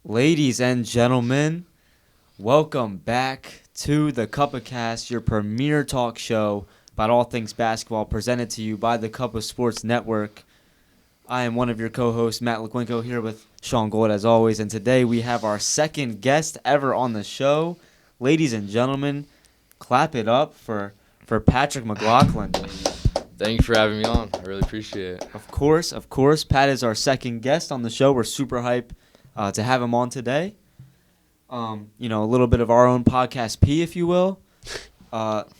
Ladies and gentlemen, welcome back to the CuppaCast, your premier talk show about all things basketball, presented to you by the Cuppa Sports Network. I am one of your co-hosts, Matt LeQuinco, here with Sean Gold as always, and today we have our second guest ever on the show. Ladies and gentlemen, clap it up for Patrick McLaughlin. Thank you for having me on. I really appreciate it. Of course. Pat is our second guest on the show. We're super hyped to have him on today. A little bit of our own podcast P, if you will.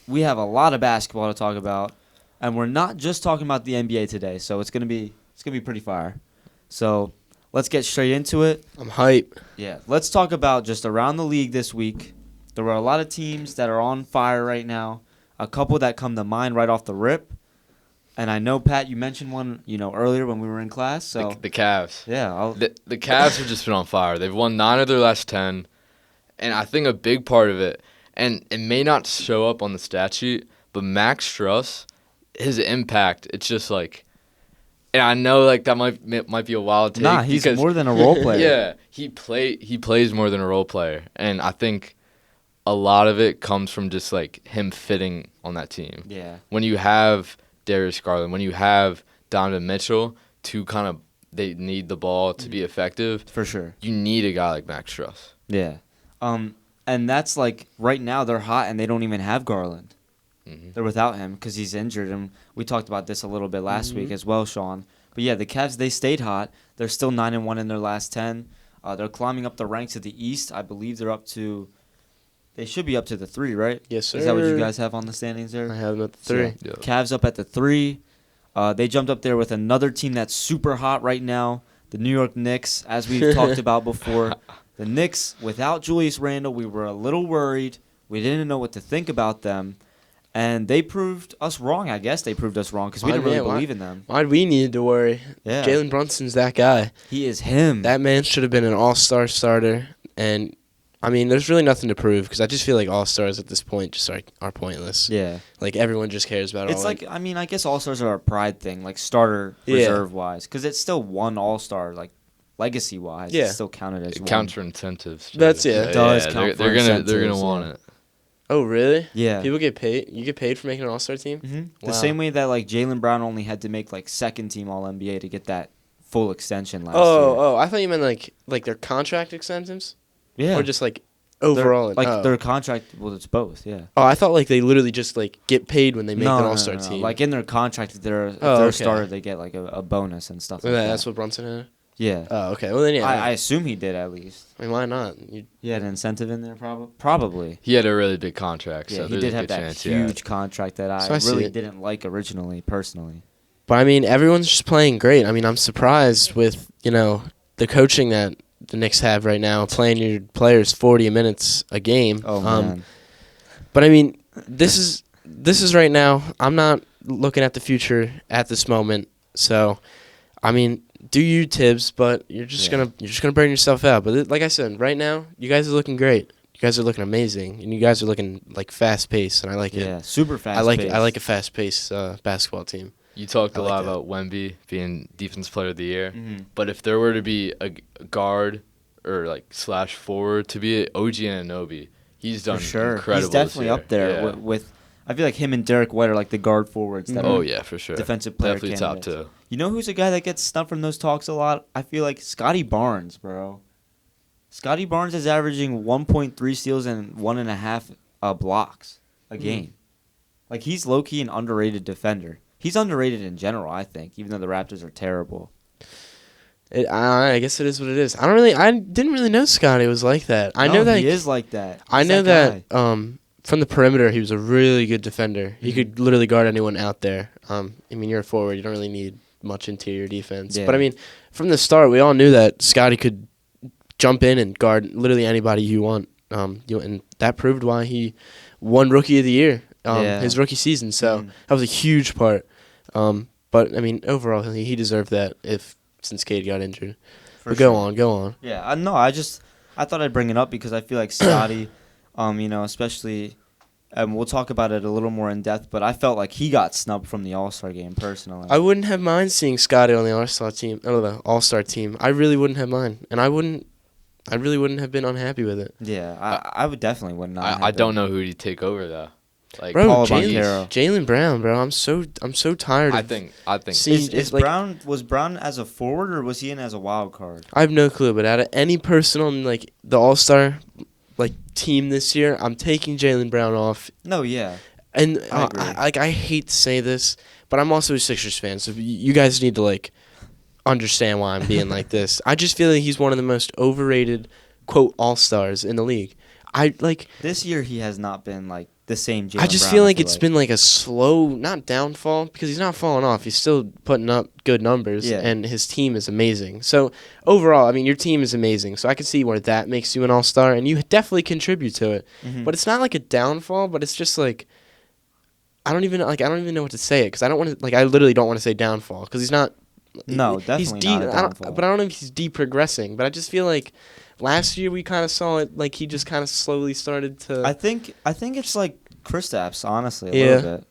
We have a lot of basketball to talk about, and we're not just talking about the NBA today, so it's gonna be pretty fire. So let's get straight into it. I'm hype. Yeah, let's talk about just around the league this week. There were a lot of teams that are on fire right now. A couple that come to mind right off the rip. And I know, Pat, you mentioned one, earlier when we were in class. So the Cavs. Yeah. The Cavs have just been on fire. They've won 9 of their last 10. And I think a big part of it, and it may not show up on the stat sheet, but Max Strus, his impact, it's just like, and I know that might be a wild take. Nah, he's more than a role player. Yeah, he plays more than a role player. And I think a lot of it comes from just him fitting on that team. Yeah. When you have Darius Garland, when you have Donovan Mitchell, they need the ball to be effective. For sure. You need a guy like Max Strus. Yeah. And that's right now they're hot and they don't even have Garland. Mm-hmm. They're without him because he's injured. And we talked about this a little bit last week as well, Sean. But yeah, the Cavs, they stayed hot. They're still 9-1 in their last 10. They're climbing up the ranks of the East. I believe they should be up to the 3, right? Yes, sir. Is that what you guys have on the standings there? I have them at the 3. Yeah. Cavs up at the 3. They jumped up there with another team that's super hot right now, the New York Knicks, as we've talked about before. The Knicks, without Julius Randle, we were a little worried. We didn't know what to think about them. And they proved us wrong, I guess. They proved us wrong because we didn't really believe in them. Why'd we need to worry? Yeah. Jalen Brunson's that guy. He is him. That man should have been an all-star starter. And, there's really nothing to prove because I just feel like all-stars at this point just are pointless. Yeah. Everyone just cares about it's I guess all-stars are a pride thing, starter reserve-wise. Because it's still one all-star, legacy-wise. Yeah. It's still counted as It one. counts for incentives. That's it. It does count for They're incentives, gonna want it. Oh, really? Yeah. People get paid? You get paid for making an all-star team? Mm-hmm. Wow. The same way that Jaylen Brown only had to make second-team All-NBA to get that full extension last year. Oh, I thought you meant their contract incentives? Yeah. Or just overall? Their contract, well, it's both, yeah. Oh, I thought they literally just get paid when they make an all-star team. In their contract, if they're a okay. starter, they get a bonus and stuff like Yeah, that. that's what Brunson had? Yeah. Oh, okay. Well, then, yeah. I assume he did at least. Why not? He had an incentive in there, probably. He had a really big contract. Yeah, so he did have that huge contract that I really didn't like originally, personally. But, everyone's just playing great. I'm surprised with, the coaching that the Knicks have right now, playing your players 40 minutes a game. Oh, man. But, this is right now. I'm not looking at the future at this moment. So, do you, Tibbs, but you're just gonna burn yourself out. But like I said, right now, you guys are looking great. You guys are looking amazing, and you guys are looking fast paced, and I like it. Yeah, super fast. I like a fast paced basketball team. You talked a lot about Wemby being Defensive Player of the Year, but if there were to be a guard or / forward to be OG Anunoby, he's done incredible. He's definitely this year. up there with. I feel like him and Derek White are the guard forwards. That are for sure. Defensive player definitely candidates. top 2. You know who's a guy that gets snubbed from those talks a lot? I feel like Scotty Barnes, bro. Scotty Barnes is averaging 1.3 steals and 1.5 blocks a game. He's low-key an underrated defender. He's underrated in general, I think, even though the Raptors are terrible. I guess it is what it is. I didn't really know Scotty was like that. I know that he is like that. I know that from the perimeter, he was a really good defender. He could literally guard anyone out there. You're a forward. You don't really need much interior defense. Yeah. But, from the start, we all knew that Scotty could jump in and guard literally anybody you want. And that proved why he won Rookie of the Year his rookie season. So that was a huge part. But, overall, he deserved that since Cade got injured. But go on. Yeah, I thought I'd bring it up because I feel like Scotty, especially, we'll talk about it a little more in depth, but I felt like he got snubbed from the All-Star game personally. I wouldn't have mind seeing Scotty on the All-Star team. I really wouldn't have mind. And I wouldn't I really wouldn't have been unhappy with it. Yeah, I would definitely would not. I don't know who he'd take over though. Like Bro, Paolo Banchero. Jaylen Brown, bro. I'm so tired. I think. Is Brown was Brown as a forward or was he in as a wild card? I have no clue, but out of any person on like the All-Star team this year, I'm taking Jaylen Brown off. No, yeah. And I agree. I hate to say this, but I'm also a Sixers fan, so you guys need to understand why I'm being like this. I just feel like he's one of the most overrated quote All-Stars in the league. This year he has not been the same Jaylen I just Brown, feel like it's been a slow, not downfall, because he's not falling off. He's still putting up good numbers, and his team is amazing. So overall, I mean, your team is amazing. So I can see where that makes you an All-Star, and you definitely contribute to it. Mm-hmm. But it's not like a downfall, but it's just I don't even know what to say it, because I don't want to I literally don't want to say downfall, because he's not. No, definitely not a downfall. But I don't know if he's de-progressing. But I just feel like last year we kind of saw it he just kind of slowly started to. I think it's like Kristaps, honestly, a little bit.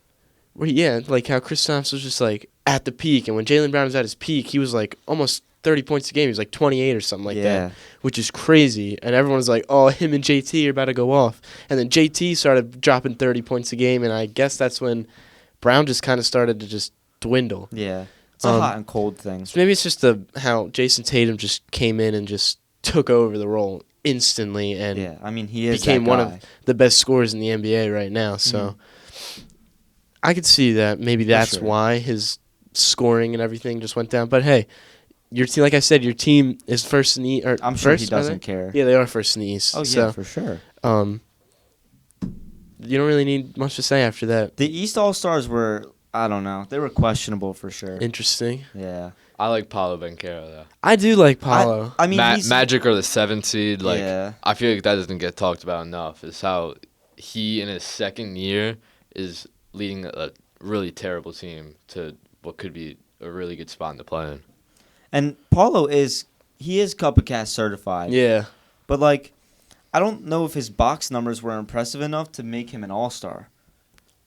Well, yeah, how Kristaps was just at the peak, and when Jaylen Brown was at his peak, he was almost 30 points a game. He was 28 or something like that, which is crazy. And everyone was oh, him and JT are about to go off. And then JT started dropping 30 points a game, and I guess that's when Brown just kind of started to just dwindle. Yeah. It's a hot and cold thing. So maybe it's just how Jason Tatum just came in and just took over the role instantly, and he became one of the best scorers in the NBA right now. So I could see that maybe that's why his scoring and everything just went down. But hey, your team, like I said, your team is first in the East. I'm sure he doesn't care. Yeah, they are first in the East. Oh yeah, for sure. You don't really need much to say after that. The East All-Stars were, I don't know, they were questionable for sure. Interesting. Yeah. I like Paolo Banchero though. I do like Paolo. I mean, Magic are the 7th seed. I feel like that doesn't get talked about enough. Is how he in his second year is leading a really terrible team to what could be a really good spot in the play-in. And Paolo is CuppaCast certified. Yeah. But I don't know if his box numbers were impressive enough to make him an All-Star.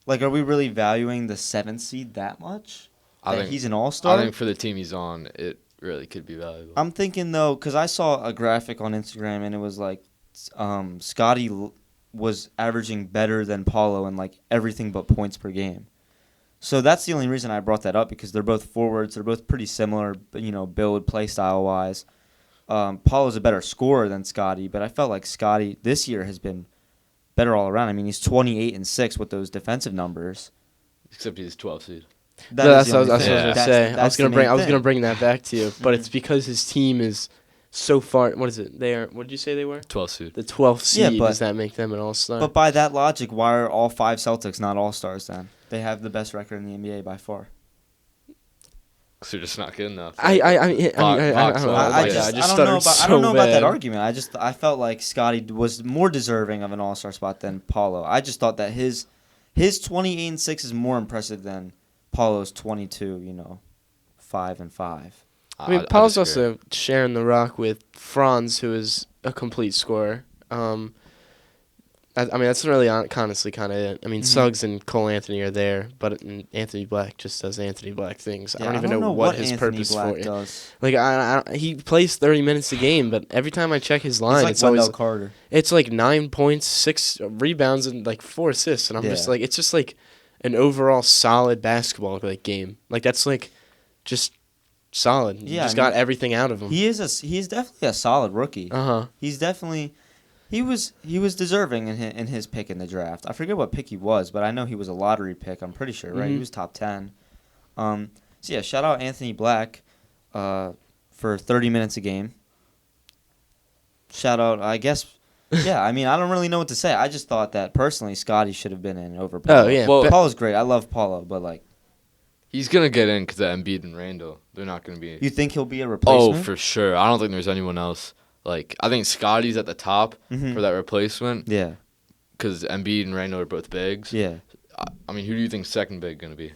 Are we really valuing the 7th seed that much? I think he's an All-Star? I think for the team he's on, it really could be valuable. I'm thinking, though, because I saw a graphic on Instagram, and it was Scotty was averaging better than Paolo in everything but points per game. So that's the only reason I brought that up, because they're both forwards. They're both pretty similar, build, play style-wise. Paolo's a better scorer than Scotty, but I felt like Scotty this year has been better all around. I mean, he's 28-6 with those defensive numbers. Except he's 12th seed. That's what I was going to say. I was going to bring that back to you, but Mm-hmm. it's because his team is so far. What is it? What did you say they were? 12th seed. The 12th seed. Yeah, Does that make them an All-Star? But by that logic, why are all 5 Celtics not All-Stars then? They have the best record in the NBA by far. So you're just not good enough. I don't know. I don't know about that argument. I felt like Scotty was more deserving of an All-Star spot than Paolo. I just thought that his 28-6 is more impressive than Paulo's 22, 5-5. I mean, Paolo's also sharing the rock with Franz, who is a complete scorer. I mean, that's really honestly kind of it. I mean, Suggs and Cole Anthony are there, but Anthony Black just does Anthony Black things. Yeah, I don't even know what his Anthony purpose Black for does. he plays 30 minutes a game, but every time I check his line, It's like Wendell Carter. It's 9 points, 6 rebounds, and 4 assists, and I'm just it's just an overall solid basketball game. That's just solid. You just got everything out of him. He is definitely a solid rookie. He's definitely. He was deserving in his pick in the draft. I forget what pick he was, but I know he was a lottery pick. I'm pretty sure, right? He was top 10. So yeah, shout out Anthony Black for 30 minutes a game. Shout out, I guess. Yeah, I mean, I don't really know what to say. I just thought that personally, Scotty should have been in over Paolo. Oh yeah, well, Paolo's great. I love Paolo, but he's gonna get in because of Embiid and Randall. They're not gonna be. You think he'll be a replacement? Oh, for sure. I don't think there's anyone else. I think Scotty's at the top for that replacement. Yeah. Because Embiid and Randall are both bigs. Yeah. I mean, who do you think second big going to be?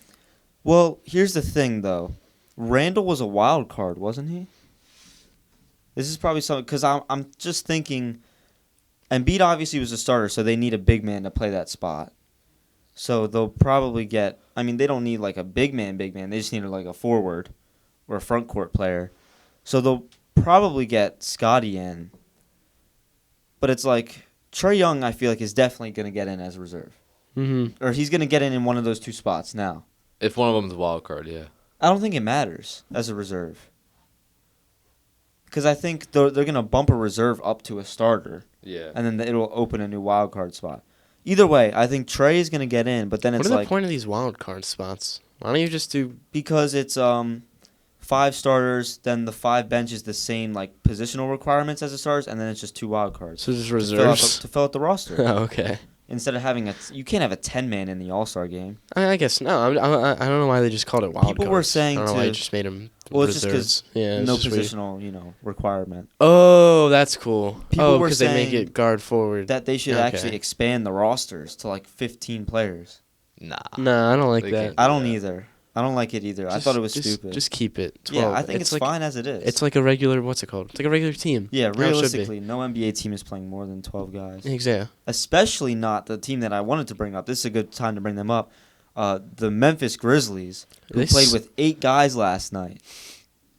Well, here's the thing, though. Randall was a wild card, wasn't he? This is probably something, because I'm just thinking, Embiid obviously was a starter, so they need a big man to play that spot. So they'll probably get, I mean, they don't need a big man. They just need a forward or a front court player. So they'll probably get Scotty in. but it's like Trae Young, I feel like, is definitely going to get in as a reserve. Mm-hmm. Or he's going to get in one of those two spots now. If one of them's a wild card, yeah. I don't think it matters as a reserve. Because I think they're going to bump a reserve up to a starter. Yeah. And then it'll open a new wild card spot. Either way, I think Trae is going to get in, but then it's What are like... the point of these wild card spots? Why don't you just do... Because it's 5 starters, then the 5 bench is the same like positional requirements as the starters, and then it's just 2 wild cards. So just reserves? To fill out the roster. Oh, okay. Instead of having you can't have a 10-man in the All-Star game. I guess no. I don't know why they just called it wild cards. People were saying I don't know why they just made them it's reserves. just because no just weird. positional requirement. Oh, that's cool. People were because they make saying it guard forward. That they should Okay. actually expand the rosters to like 15 players. Nah. No, I don't like They that. can't. I don't either. I don't like it either. I thought it was stupid. Just keep it 12. Yeah, I think it's like, fine as it is. It's like a regular, what's it called? It's like a regular team. Yeah, How it should be. realistically, no NBA team is playing more than 12 guys. Exactly. Especially not the team that I wanted to bring up. This is a good time to bring them up. The Memphis Grizzlies, who played with 8 guys last night.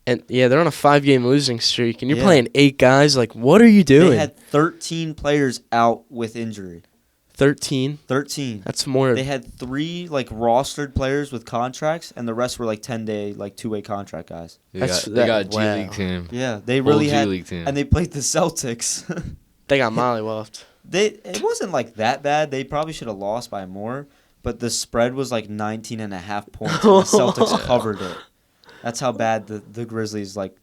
And yeah, they're on a 5-game losing streak, and you're Yeah. playing 8 guys. Like, what are you doing? They had 13 players out with injury. 13. 13. That's more. They had 3 like rostered players with contracts, and the rest were like 10-day, like 2-way contract guys. They That's- got a G wow. League team. Yeah, they Whole really G had, League team. and they played the Celtics. They got mollywopped. It wasn't like that bad. They probably should have lost by more, but the spread was like 19.5 points, and the Celtics covered it. That's how bad the Grizzlies like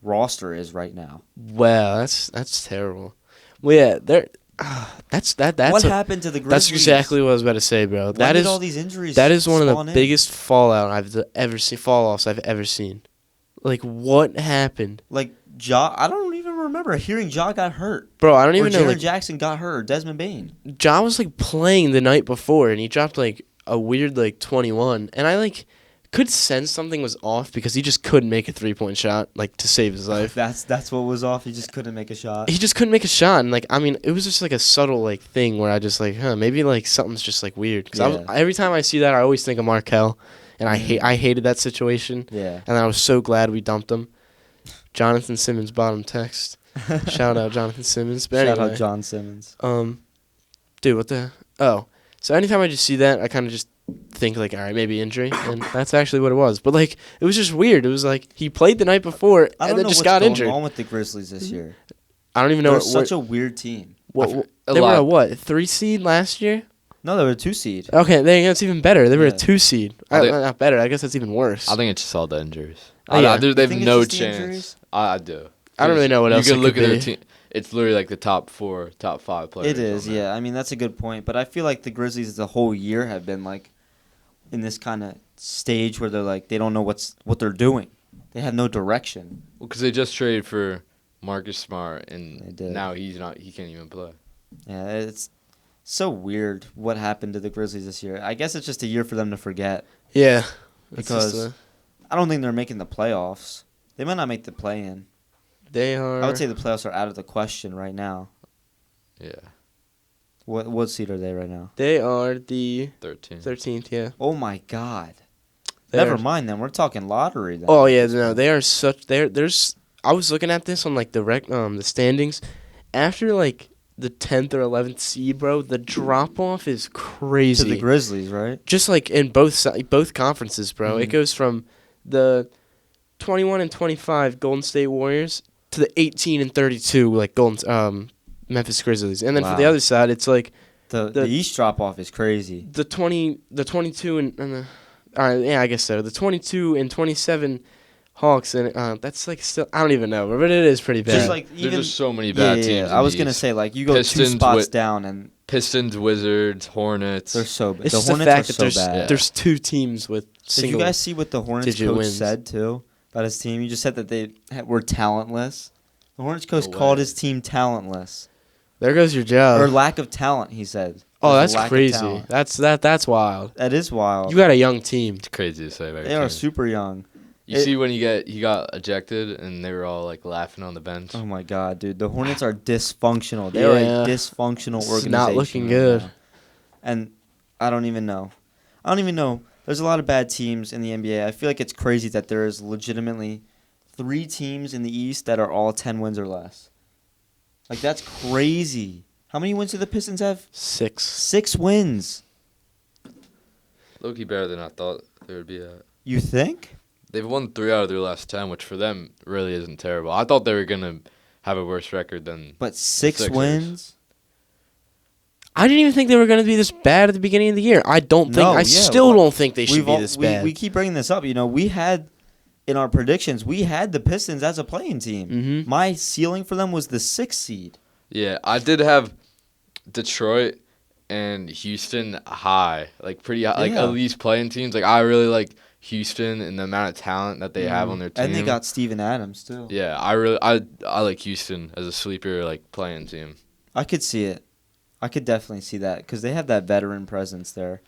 roster is right now. Wow, that's terrible. Well, yeah, they're. That's What happened to the Grizzlies? That's exactly what I was about to say, bro. When did all these injuries that is one of spawn the in? biggest fallout I've ever seen. Fall-offs I've ever seen. Like, what happened, Like Ja, I don't even remember hearing Ja got hurt. bro? I don't Or even know. Jaren Like, Jackson got hurt. Or Desmond Bane. Ja was like playing the night before, and he dropped like a weird like 21, and I like could sense something was off because he just couldn't make a 3-point shot like to save his life. That's what was off. He just couldn't make a shot. He just couldn't make a shot, and like I mean, it was just like a subtle like thing where I just like, maybe like something's just like weird. Because every time I see that, I always think of Markelle, and I hated that situation. Yeah. And I was so glad we dumped him. Jonathan Simmons bottom text. Shout out Jonathan Simmons. But Shout anyway, out John Simmons. dude, what the? Oh, so anytime I just see that, I kind of just think like, all right, maybe injury, and that's actually what it was. But like, it was just weird. It was like he played the night before and then just got injured. I don't know what's going on with the Grizzlies this year. I don't even know. They're such a weird team. They were a what? 3 seed last year? No, they were a 2 seed. Okay, that's even better. They were a 2 seed. think- Not better. I guess that's even worse. I think it's just all the injuries. Oh, yeah. They You have think it's no just the chance. injuries? I do. I don't really know what else You it can look could at their be. team. It's literally like the top 4, top 5 players. It is, on there. yeah. I mean, that's a good point. But I feel like the Grizzlies the whole year have been like in this kind of stage where they're like they don't know what they're doing. They have no direction. Well, because they just traded for Marcus Smart, They and did. now he's not. He can't even play. Yeah, it's so weird what happened to the Grizzlies this year. I guess it's just a year for them to forget. Yeah. Because I don't think they're making the playoffs. They might not make the play-in. They are. I would say the playoffs are out of the question right now. Yeah, What seed are they right now? They are the 13. 13th, yeah. Oh my God! They're- Never mind then. We're talking lottery then. Oh yeah, no, they are such. There's. I was looking at this on like the standings, after like the 10th or 11th seed, bro. The drop off is to crazy. the Grizzlies, right? Just like in both conferences, bro. It Mhm. goes from the 21 and 25 Golden State Warriors to the 18 and 32 like Memphis Grizzlies, and then for the Wow. other side, it's like The East drop off is crazy. the 22 and the. All right, yeah, I guess so. The 22 and 27 Hawks, and that's like still, I don't even know, but it is pretty bad. Just like There's even just so many yeah, bad yeah, teams. yeah. in I was the gonna East. say like you go Pistons 2 spots with- down and Pistons, Wizards, Hornets. they're so bad. it's The just the Hornets fact are that so there's bad. there's 2 teams with Did single. you guys see what the Hornets digit coach wins. said too about his team? He just said that they were talentless. The Hornets coach No called way. his team talentless There goes your job. or lack of talent. He said. Oh, There's that's a lack of crazy. talent. That's wild. That is wild. You got a young team. It's crazy to say about They your are team. super young. You see when he got ejected and they were all like laughing on the bench. Oh my God, dude! The Hornets are dysfunctional. They are Yeah. a dysfunctional It's organization. not looking right good. now. And I don't even know. There's a lot of bad teams in the NBA. I feel like it's crazy that there is legitimately 3 teams in the East that are all 10 wins or less. Like, that's crazy. How many wins do the Pistons have? 6. 6 wins. Low-key better than I thought they would be at. You think? They've won 3 out of their last 10, which for them really isn't terrible. I thought they were going to have a worse record than But 6 Sixers. wins? I didn't even think they were going to be this bad at the beginning of the year. I still don't think they should be this bad. We keep bringing this up. You know, we had, in our predictions, we had the Pistons as a playing team. Mm-hmm. My ceiling for them was the 6th seed. Yeah, I did have Detroit and Houston high, like pretty high, like Yeah. at least playing teams. Like I really like Houston and the amount of talent that they have on their team. And they got Steven Adams, too. Yeah, I like Houston as a sleeper like playing team. I could see it. I could definitely see that because they have that veteran presence there.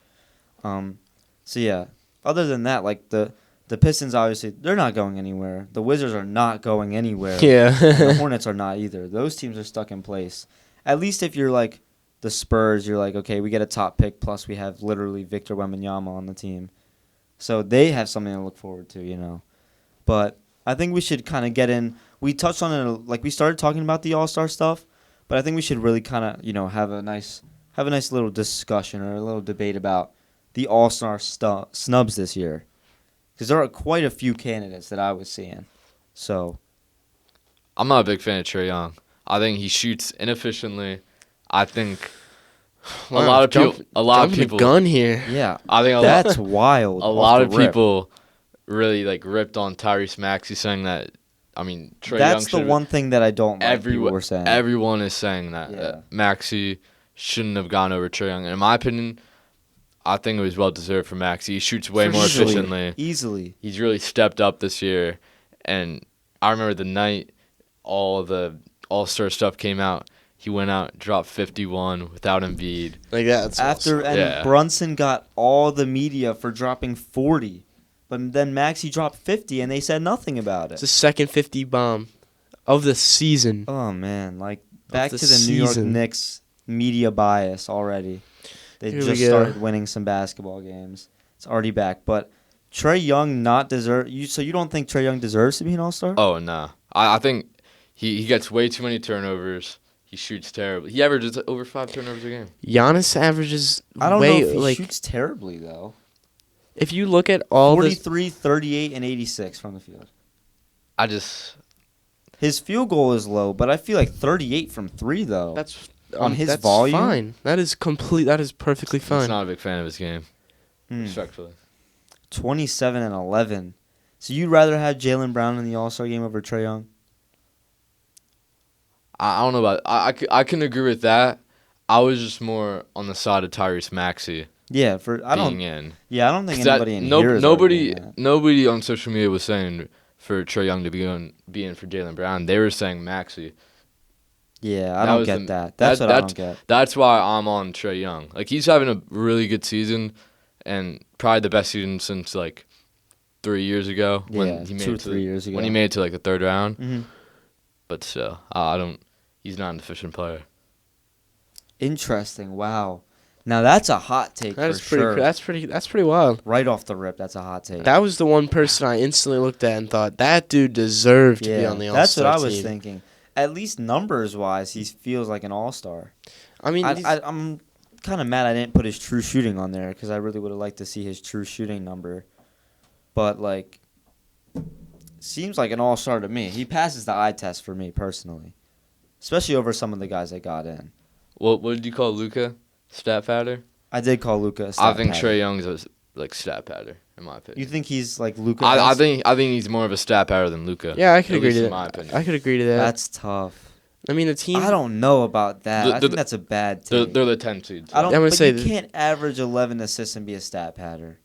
So, yeah. Other than that, like, the Pistons, obviously, they're not going anywhere. The Wizards are not going anywhere. Yeah. And the Hornets are not either. Those teams are stuck in place. At least if you're, like, the Spurs, you're like, okay, we get a top pick, plus we have literally Victor Wembanyama on the team. So they have something to look forward to, you know. But I think we should kind of get in. We touched on it, like, we started talking about the All-Star stuff, but I think we should really kind of, you know, have a nice little discussion or a little debate about the All-Star snubs this year. Because there are quite a few candidates that I was seeing. So I'm not a big fan of Trae Young. I think he shoots inefficiently. I think a lot of people gun here. yeah, I think that's wild. a lot of people really like ripped on Tyrese Maxey, saying that. I mean, Trae Young. That's the one thing that I don't like. People were saying. Everyone is saying that Yeah. Maxey shouldn't have gone over Trae Young. And in my opinion, I think it was well deserved for Maxey. He shoots way more efficiently. Easily. He's really stepped up this year. And I remember the night all the All-Star stuff came out. He went out, dropped 51 without Embiid. Like that. And Brunson got all the media for dropping 40. But then Maxey dropped 50, and they said nothing about It's it. the second 50 bomb of the season. Oh, man. Like, back the to the New York season. Knicks media bias already. They Here just we go. started winning some basketball games. It's already back. But Trae Young so you don't think Trae Young deserves to be an All-Star? Oh, no. I think he gets way too many turnovers. He shoots terribly. He averages over 5 turnovers a game. Giannis averages I don't know if he like shoots terribly, though. if you look at all 43, 38, and 86 from the field. His field goal is low, but I feel like 38 from 3, though. that's on his that's volume? fine. That is perfectly I'm fine. not a big fan of his game, respectfully. 27 and 11. So you'd rather have Jaylen Brown in the All-Star game over Trae Young? I don't know about I can agree with that. I was just more on the side of Tyrese Maxey Yeah, I don't think anybody in here is arguing that. Nobody on social media was saying for Trae Young to be in for Jaylen Brown. They were saying Maxey. Yeah, I don't get that. That's what I don't get. That's why I'm on Trae Young. Like, he's having a really good season, and probably the best season since like 3 years ago. Yeah, 2 or 3 years ago. When he made it to like the third round. Mm-hmm. But still, he's not an efficient player. Interesting. Wow. Now that's a hot take for sure. That's pretty wild. Right off the rip, that's a hot take. That was the one person I instantly looked at and thought that dude deserved to be on the All-Star that's what I was team. thinking. At least numbers-wise, he feels like an All-Star. I mean, I'm kind of mad I didn't put his true shooting on there because I really would have liked to see his true shooting number. But, like, seems like an All-Star to me. He passes the eye test for me personally, especially over some of the guys that got in. What did you call Luka? Stat patter? I did call Luka a stat I think patter. Trae Young's a like stat patter in my opinion. You think he's like Luka? I think he's more of a stat patter than Luka. yeah, I could agree to in that. my opinion. I could agree to that. That's tough. I mean, the team. I don't know about that. I The- think that's a bad They're take. the 10 seeds. I don't. I'm gonna But say you that- can't average 11 assists and be a stat patter.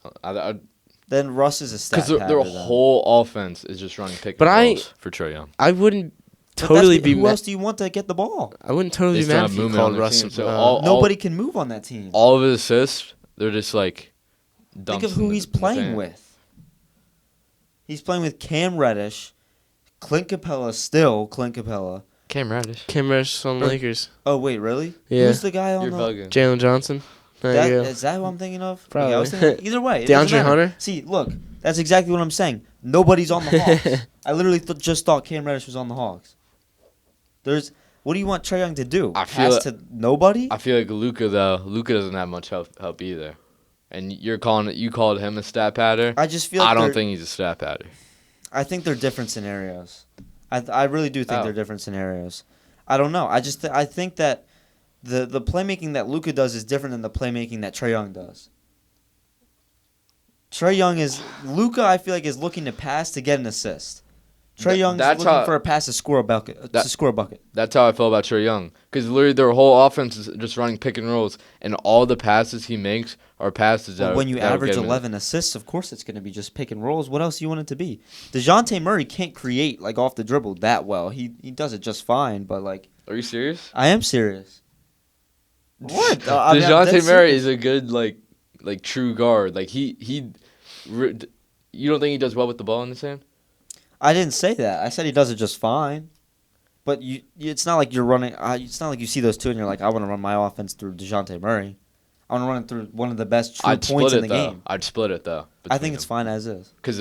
Because Then Russ is a stat patter. their then. whole offense is just running pick But and I- rolls for Trae Young. I wouldn't But totally that's- be. Who mad. else do you want to get the ball? I wouldn't totally They be still mad have if you movement called on their Russ. team, so Nobody can move on that team. All of his assists, they're just like Think dumps of who in the- he's in the playing fan. with. He's playing with Cam Reddish, Clint Capella, still Clint Capella. Cam Reddish. Kim Rush on the Lakers. Oh wait, really? Yeah. Who's the guy on You're the? bugging. Jalen Johnson. There you go. Is that who I'm thinking of? Probably. Okay, I was thinking, either way, it doesn't DeAndre matter. Hunter? See, look, that's exactly what I'm saying. Nobody's on the Hawks. I literally just thought Cam Reddish was on the Hawks. What do you want Trae Young to do? I Pass to nobody? I feel like Luka doesn't have much help either. And you called him a stat patter. I just feel like I don't think he's a stat patter. I think they're different scenarios. I really do think they're different scenarios. I don't know. I think that the playmaking that Luka does is different than the playmaking that Trae Young does. Luka, I feel like, is looking to pass to get an assist. Trae Young's looking for a pass to score a bucket. That's how I feel about Trae Young. Because literally their whole offense is just running pick and rolls, and all the passes he makes are passes that when you average 11 assists, of course it's going to be just pick and rolls. What else do you want it to be? DeJounte Murray can't create like off the dribble that well. He does it just fine, but like. Are you serious? I am serious. What? DeJounte Murray is a good like true guard. Like you don't think he does well with the ball in his hand? I didn't say that. I said he does it just fine. But it's not like you're running. It's not like you see those two and you're like, I want to run my offense through DeJounte Murray. I want to run it through one of the best true points in the game. I'd split it though. I think it's fine as is. Because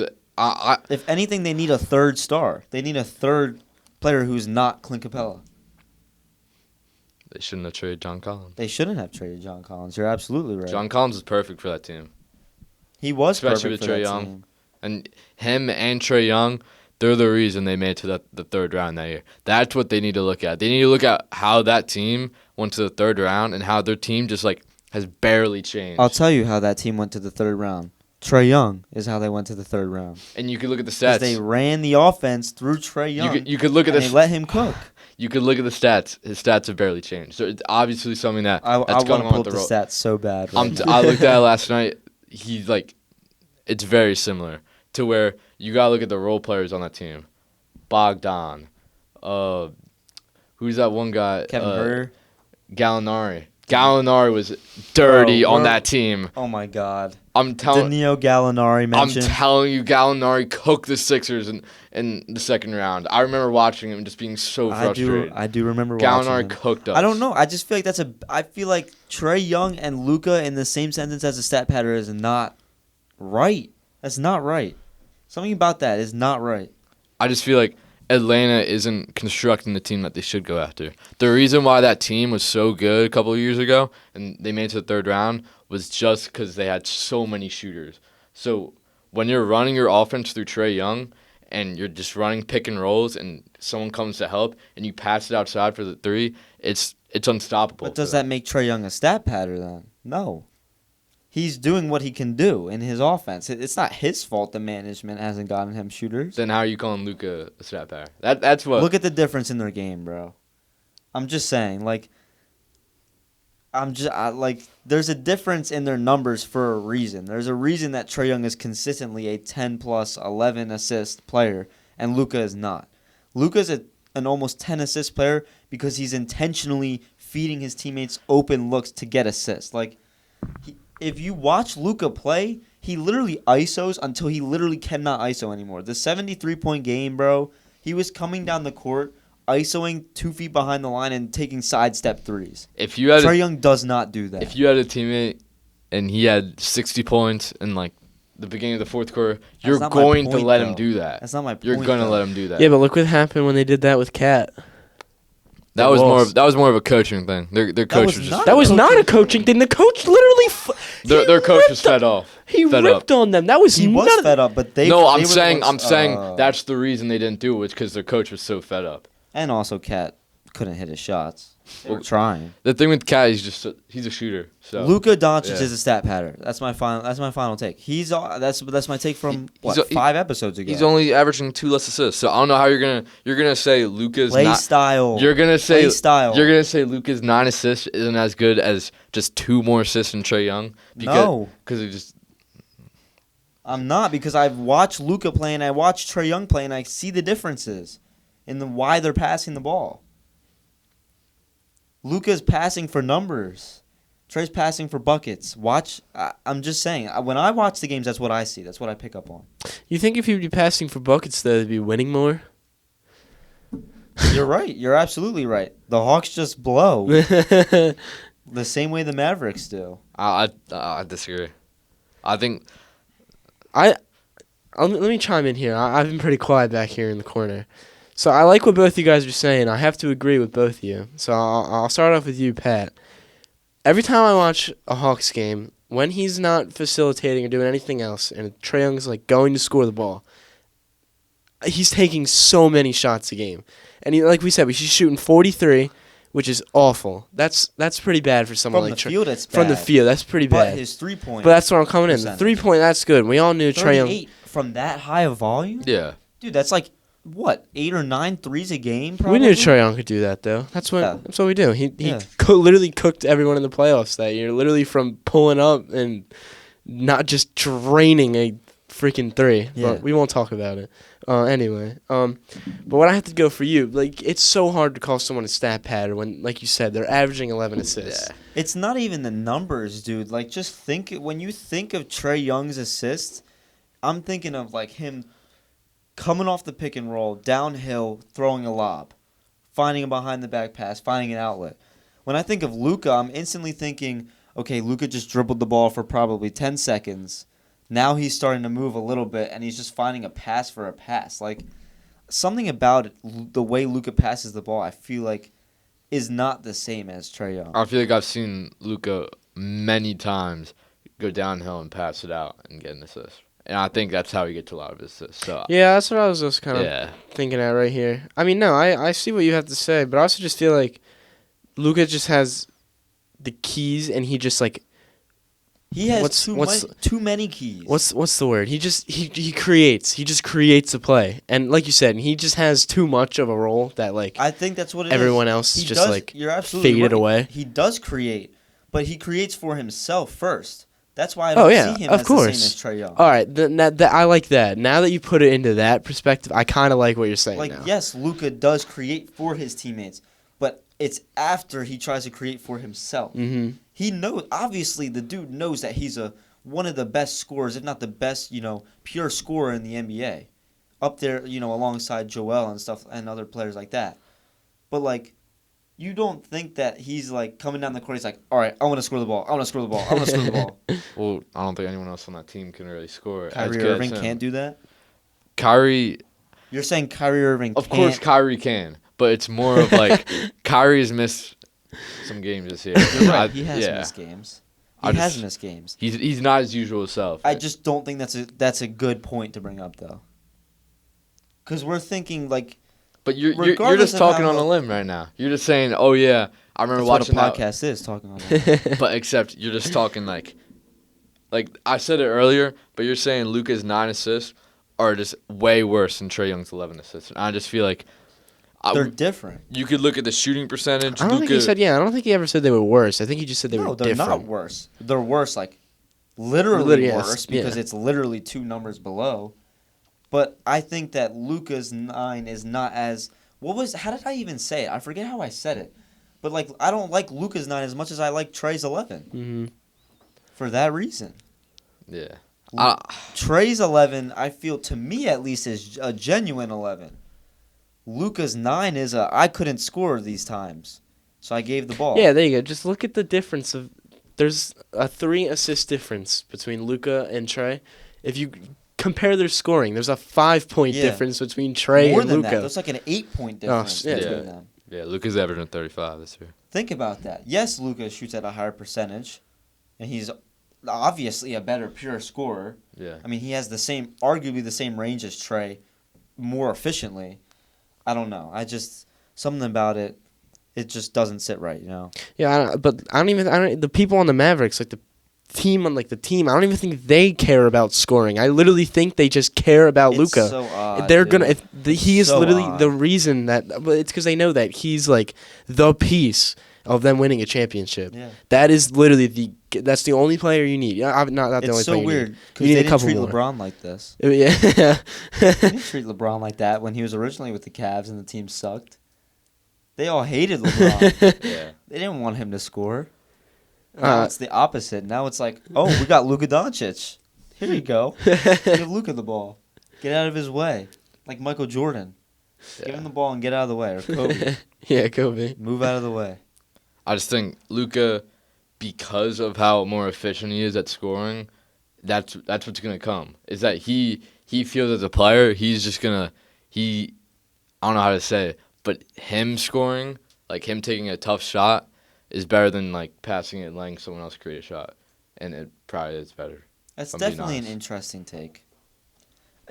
if anything, they need a third star. They need a third player who's not Clint Capella. They shouldn't have traded John Collins. They shouldn't have traded John Collins. You're absolutely right. John Collins is perfect for that team. He was especially perfect with for Trae that Young. team. And him and Trae Young, they're the reason they made it to the third round that year. That's what they need to look at. They need to look at how that team went to the third round and how their team just like has barely changed. I'll tell you how that team went to the third round. Trae Young is how they went to the third round. And you could look at the stats. They ran the offense through Trae Young. You could look at they let him cook. You could look at the stats. His stats have barely changed. So it's obviously something that's I going on pull with up the stats so bad. I looked at it last night. It's very similar to where you gotta look at the role players on that team. Bogdan, who's that one guy? Kevin Herter, Gallinari. Gallinari was dirty on that team. Oh my God! I'm telling. Danilo Gallinari mentioned. I'm telling you, Gallinari cooked the Sixers in the second round. I remember watching him just being so frustrated. I do remember Gallinari watching him. cooked us. I don't know. I just feel like I feel like Trae Young and Luka in the same sentence as a stat pattern is not right. That's not right. Something about that is not right. I just feel like Atlanta isn't constructing the team that they should go after. The reason why that team was so good a couple of years ago and they made it to the third round was just because they had so many shooters. So when you're running your offense through Trae Young and you're just running pick and rolls and someone comes to help and you pass it outside for the three, it's unstoppable. But does that make Trae Young a stat pattern then? No. He's doing what he can do in his offense. It's not his fault the management hasn't gotten him shooters. Then how are you calling Luka a stat pattern? That's what. Look at the difference in their game, bro. I'm just saying, there's a difference in their numbers for a reason. There's a reason that Trae Young is consistently a 10-plus, 11-assist player, and Luka is not. Luka's an almost 10-assist player because he's intentionally feeding his teammates open looks to get assists. If you watch Luka play, he literally ISOs until he literally cannot ISO anymore. The 73-point game, bro, he was coming down the court, ISOing 2 feet behind the line and taking sidestep threes. Trae Young does not do that. If you had a teammate and he had 60 points in the beginning of the fourth quarter, you're going to let him do that. That's not my point. You're going to let him do that. Yeah, but look what happened when they did that with Cat. That was more of a coaching thing. Their coach was just. That was not a coaching thing. The coach literally. Their coach was fed off. He ripped on them. That was he was fed up, but they. No, I'm saying that's the reason they didn't do it was because their coach was so fed up. And also, Cat couldn't hit his shots. They were trying. The thing with Cat, he's a shooter. So Luka Doncic is a stat pattern. That's my final take. That's my take from 5 episodes ago. He's only averaging 2 less assists. So I don't know how you're gonna say Luka's play style. You're gonna say play style. You're gonna say Luka's 9 assists isn't as good as just 2 more assists than Trae Young. No, because he just. I'm not, because I've watched Luka play and I watched Trae Young play and I see the differences in why they're passing the ball. Luka's passing for numbers. Trae's passing for buckets. I'm just saying. When I watch the games, that's what I see. That's what I pick up on. You think if you'd be passing for buckets, they'd be winning more? You're right. You're absolutely right. The Hawks just blow. The same way the Mavericks do. I disagree. I think... Let me chime in here. I've been pretty quiet back here in the corner. So I like what both you guys are saying. I have to agree with both of you. So I'll start off with you, Pat. Every time I watch a Hawks game, when he's not facilitating or doing anything else, and Trae Young's like going to score the ball, he's taking so many shots a game. And like we said, he's shooting 43, which is awful. That's pretty bad for someone From like the Trae. field, it's bad. From the field, that's pretty But bad. his 3-point. But that's where I'm coming in. The percentage. 3-point, that's good. We all knew Trae Young. 38 from that high of volume? Yeah. Dude, that's like, what, 8 or 9 threes a game probably? We knew Trae Young could do that, though. That's what we do. He literally cooked everyone in the playoffs that year, literally from pulling up and not just draining a freaking 3. Yeah. But we won't talk about it. Anyway, but what I have to go for you, like, it's so hard to call someone a stat pattern when, like you said, they're averaging 11 assists. Yeah. It's not even the numbers, dude. Like, just think, when you think of Trae Young's assists, I'm thinking of, like, him coming off the pick and roll, downhill, throwing a lob, finding a behind-the-back pass, finding an outlet. When I think of Luka, I'm instantly thinking, okay, Luka just dribbled the ball for probably 10 seconds. Now he's starting to move a little bit, and he's just finding a pass for a pass. Like, something about it, the way Luka passes the ball, I feel like, is not the same as Trae Young. I feel like I've seen Luka many times go downhill and pass it out and get an assist. And I think that's how he gets a lot of his assists. So Yeah, that's what I was just kind of thinking at right here. I mean, no, I see what you have to say, but I also just feel like Luka just has the keys, and he just, like, He has too many keys. What's the word? He creates. He just creates a play, and like you said, he just has too much of a role that, like, I think that's what it everyone is. else He just does, like you're absolutely faded right. away. He does create, but he creates for himself first. That's why I don't see him of as course. the same as Trae Young. All right, I like that. Now that you put it into that perspective, I kind of like what you're saying. Like, now. yes, Luka does create for his teammates, but it's after he tries to create for himself. Mm-hmm. He knows. Obviously, the dude knows that he's one of the best scorers, if not the best, pure scorer in the NBA, up there, alongside Joel and stuff and other players like that. But like, you don't think that he's like coming down the court. He's like, all right, I want to score the ball. I want to score the ball. I want to score the ball. Well, I don't think anyone else on that team can really score as Kyrie good as Irving him. can't do that. Kyrie, You're saying Kyrie Irving? of course, Kyrie can, but it's more of like Kyrie's missed some games this year. You're right. He has missed games. He has missed games. He's not his usual self. I just don't think that's a good point to bring up though. Because we're thinking like. But you're regardless just of talking how- on a limb right now. You're just saying, oh yeah, I remember That's watching what a that. podcast is talking on. That. But except you're just talking like I said it earlier, but you're saying Luka's 9 assists are just way worse than Trae Young's 11 assists. And I just feel like They're different. you could look at the shooting percentage. I don't think he said. Yeah, I don't think he ever said they were worse. I think he just said they No, were they're different. not worse. They're worse, like literally Yes, worse because yeah. it's literally 2 numbers below. But I think that Luka's 9 is not as how did I even say it? I forget how I said it. But like I don't like Luka's 9 as much as I like Trae's 11. Mm-hmm. For that reason. Yeah. Trae's 11, I feel to me at least is a genuine 11. Luka's 9 is I couldn't score these times. So I gave the ball. Yeah, there you go. Just look at the difference of. There's a 3 assist difference between Luka and Trae. If you compare their scoring, there's a 5-point difference between Trae More and than Luka. that. There's like an 8-point difference yeah. between them. Yeah, Luka's averaging 35 this year. Think about that. Yes, Luka shoots at a higher percentage, and he's obviously a better pure scorer. Yeah. I mean, he has arguably the same range as Trae, more efficiently. I don't know. Something about it just doesn't sit right, Yeah, the people on the Mavericks, like the team, I don't even think they care about scoring. I literally think they just care about Luka. It's so odd. They're dude. he is So literally odd. the reason but it's because they know that he's like the piece of them winning a championship. Yeah. That is literally that's the only player you need. Yeah, not the only It's so player you weird need. because You they need a didn't couple treat more. LeBron like this. Yeah. They didn't treat LeBron like that when he was originally with the Cavs and the team sucked. They all hated LeBron. Yeah. They didn't want him to score. Now it's the opposite. Now it's like, oh, we got Luka Doncic. Here you go. Give Luka the ball. Get out of his way. Like Michael Jordan. Give him the ball and get out of the way. Or Kobe. Yeah, Kobe. Move out of the way. I just think Luka, because of how more efficient he is at scoring, that's what's gonna come. Is that he feels as a player he's just gonna I don't know how to say it, but him scoring, like him taking a tough shot, is better than like passing it and letting someone else create a shot, and it probably is better. That's I'm being definitely an honest. interesting take.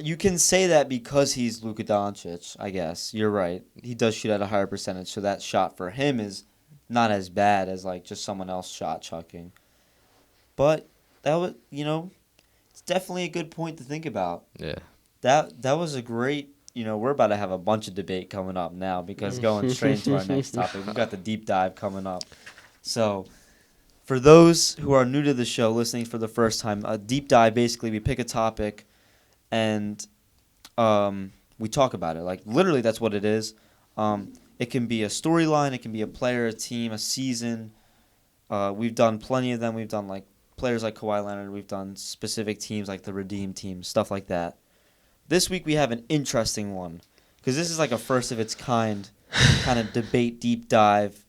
You can say that because he's Luka Doncic, I guess. You're right. He does shoot at a higher percentage, so that shot for him is not as bad as like just someone else shot chucking. But that was, it's definitely a good point to think about. Yeah. That was a great, we're about to have a bunch of debate coming up now because going straight into our next topic, we've got the deep dive coming up. So, for those who are new to the show, listening for the first time, a deep dive, basically we pick a topic and we talk about it. Like, literally, that's what it is. It can be a storyline, it can be a player, a team, a season. We've done plenty of them. We've done, like, players like Kawhi Leonard. We've done specific teams like the Redeem team, stuff like that. This week we have an interesting one because this is like a first of its kind of debate, deep dive,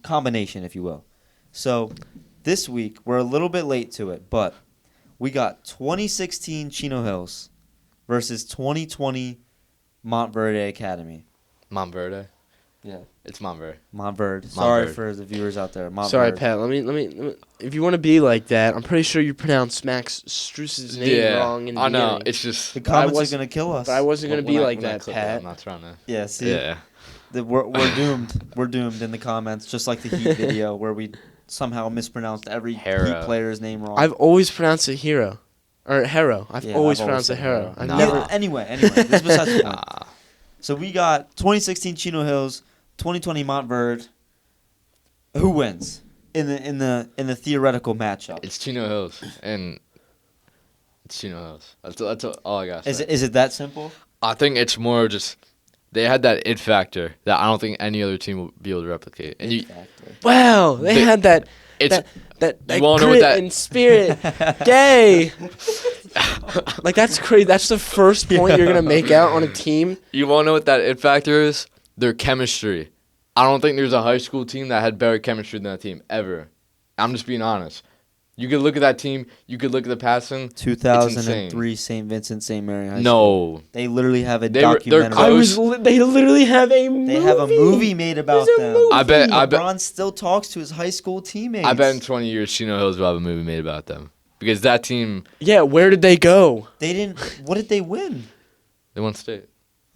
combination, if you will. So this week we're a little bit late to it, but we got 2016 Chino Hills versus 2020 Montverde Academy. Montverde. Yeah. It's Montverde. Montverde. Sorry Montverde. for the viewers out there. Montverde. Sorry, Pat. Let me. If you want to be like that, I'm pretty sure you pronounced Max Struess's name wrong in the I know. beginning. It's just. The comments are going to kill us. But I wasn't going to be like that, I'm Pat. not trying to. Yeah, see? Yeah. We're doomed. We're doomed in the comments, just like the Heat video where we somehow mispronounced every Hero. Heat player's name wrong. I've always pronounced it Hero. Or Hero. I've always pronounced it said Hero. I've Nah. never. Anyway, this is besides the point. Nah. So we got 2016 Chino Hills, 2020 Montverde. Who wins in the theoretical matchup? It's Chino Hills, and it's Chino Hills. That's all I got. Is it that simple? I think it's more just they had that it factor that I don't think any other team will be able to replicate. And Wow, they had that. it's That You wanna know what grit that- and spirit. Gay. Like, that's crazy. That's the first point you're going to make out on a team. you want to know what that it factor is? Their chemistry. I don't think there's a high school team that had better chemistry than that team ever. I'm just being honest. You could look at that team. You could look at the passing. 2003 St. Vincent St. Mary High School. No. They literally have a They're documentary. close. They literally have a movie. They have a movie made about There's a them. movie. I bet LeBron still talks to his high school teammates. I bet in 20 years Chino Hills will have a movie made about them. Because that team, Yeah, where did they go? They didn't. What did they win? they won state.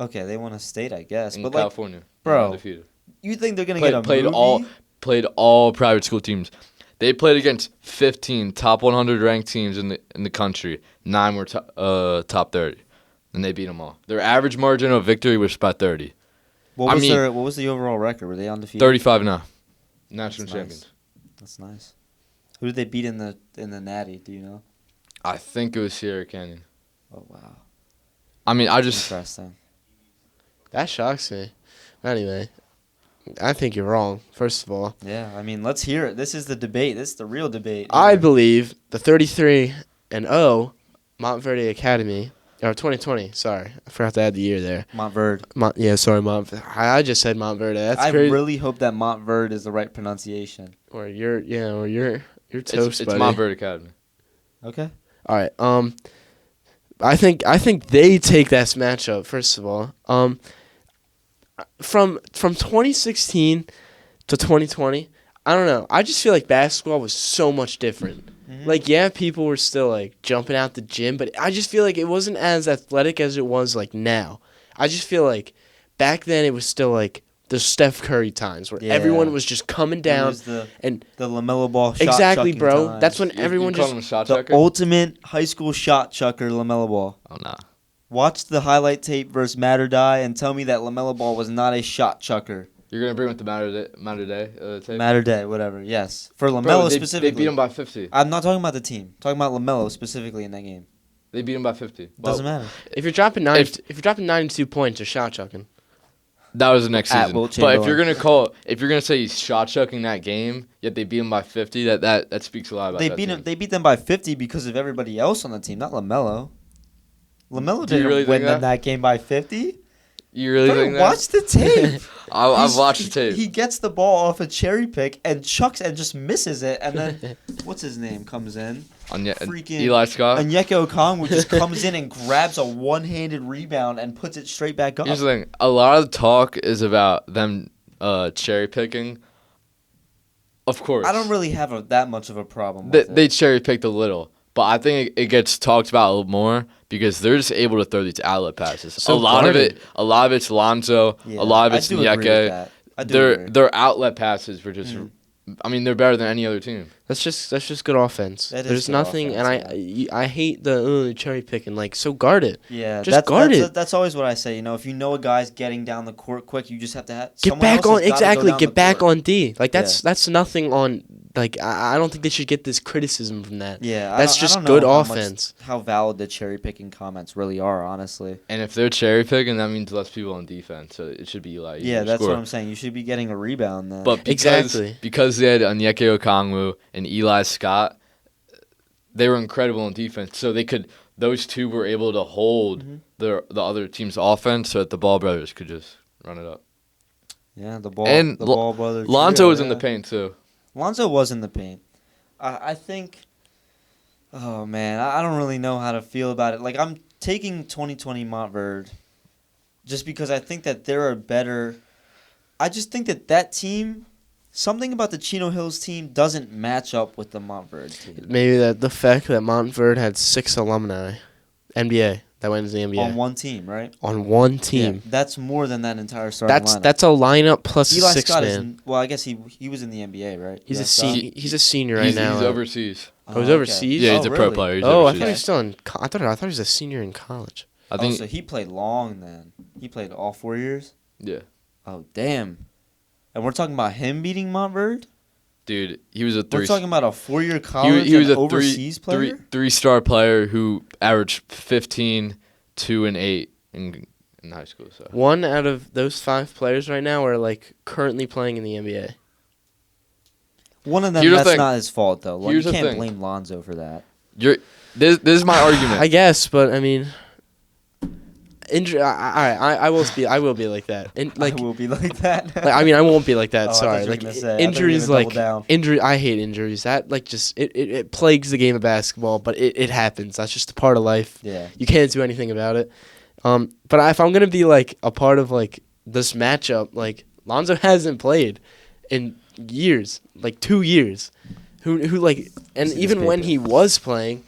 Okay, they won a state, I guess. In But like, California. bro, Undefeated. you think they're gonna get a Played movie? all private school teams. They played against 15 top 100 ranked teams in the country. 9 were top 30, and they beat them all. Their average margin of victory was about 30. What was the overall record? Were they undefeated? 35 now. National That's champions. nice. That's nice. Who did they beat in the Natty? Do you know? I think it was Sierra Canyon. Oh wow, I mean, I just interesting. That shocks me. Anyway, I think you're wrong, first of all. Yeah, I mean, let's hear it. This is the debate. This is the real debate. I believe the 33-0 Montverde Academy, or 2020, sorry. I forgot to add the year there. Montverde. Montverde. I just said Montverde. That's I crazy. really hope that Montverde is the right pronunciation. Or you're toast, it's buddy. Montverde Academy. Okay. All right. I think they take that matchup first of all. From 2016 to 2020, I don't know. I just feel like basketball was so much different. Mhm. Like, yeah, people were still like jumping out the gym, but I just feel like it wasn't as athletic as it was like now. I just feel like back then it was still like the Steph Curry times where Yeah. everyone was just coming It down was the and LaMelo Ball shot exactly, chucking bro. times. That's when You everyone call just him a shot the checker? ultimate high school shot chucker, LaMelo Ball. Oh, nah. Watch the highlight tape versus Matter Die and tell me that LaMelo Ball was not a shot chucker. You're going to bring with the Matter Day tape? Matter Day, whatever. Yes, for LaMelo Bro, specifically. They beat him by 50. I'm not talking about the team. I'm talking about LaMelo specifically in that game. They beat him by 50. Doesn't matter. if you're dropping 92 points, you're shot chucking. That was the next At season. Wilt But Chamberlain. if you're gonna say he's shot chucking that game, yet they beat him by 50, that speaks a lot about They that beat team. him. They beat them by 50 because of everybody else on the team, not LaMelo. LaMelo Do you didn't really win think that game by 50. You really Bro, think that? watch the tape. I've watched the tape. He gets the ball off a cherry pick and chucks and just misses it, and then what's his name comes in. freaking Eli Scott. Onyeka Okongwu just comes in and grabs a one-handed rebound and puts it straight back up. Here's the thing. A lot of the talk is about them cherry picking. Of course. I don't really have that much of a problem with it. They cherry picked a little. But I think it gets talked about a little more because they're just able to throw these outlet passes. So a lot of it's Lonzo. Yeah, a lot of it's I do agree with Onyeka. that. Their outlet passes were just. I mean, they're better than any other team. That's just good offense. There's good nothing, offense, and I hate the cherry picking. Like, so guard it. Yeah, just guard it. That's always what I say. If you know a guy's getting down the court quick, you just have to get back on Get back on D. Like that's nothing on. Like I don't think they should get this criticism from that. Yeah, that's just good offense. How valid the cherry picking comments really are, honestly. And if they're cherry picking, that means less people on defense. So it should be like that's score. what I'm saying. You should be getting a rebound then. But because they had Onyeka Okongwu and Eli Scott, they were incredible on defense. So those two were able to hold the other team's offense, so that the Ball brothers could just run it up. Yeah, the Ball brothers. Lonzo was in the paint too. Lonzo was in the paint. I think. Oh man, I don't really know how to feel about it. Like I'm taking 2020 Montverde, just because I think that they're a better. I just think that team. Something about the Chino Hills team doesn't match up with the Montverde team. Maybe the fact that Montverde had 6 alumni, NBA, that went into the NBA. On one team, right? On one team. Yeah, that's more than that entire starting lineup. That's a lineup plus Eli a 6 Scott man. I guess he was in the NBA, right? He's a senior right now. He's overseas. Oh, he's overseas? Yeah, he's a pro really? player. He's I overseas. thought he was still in. I thought he was a senior in college. I think. So he played long then. He played all 4 years. Yeah. Oh damn! And we're talking about him beating Montverde. Dude, he was a We're talking about a 4-year college he was and a overseas player. Three-star player who averaged 15, 2, and 8 in high school. So 1 out of those 5 players right now are like currently playing in the NBA. One of them, that's not his fault though. You can't blame Lonzo for that. This is my argument. I guess, but I mean, injury. I will be like that. I will be like that. I won't be like that. Oh, sorry. Injuries, injury. I hate injuries. That it plagues the game of basketball, but it happens. That's just a part of life. Yeah. You can't do anything about it. But if I'm gonna be like a part of like this matchup, like Lonzo hasn't played in years, like 2 years. Who like, and even when he was playing,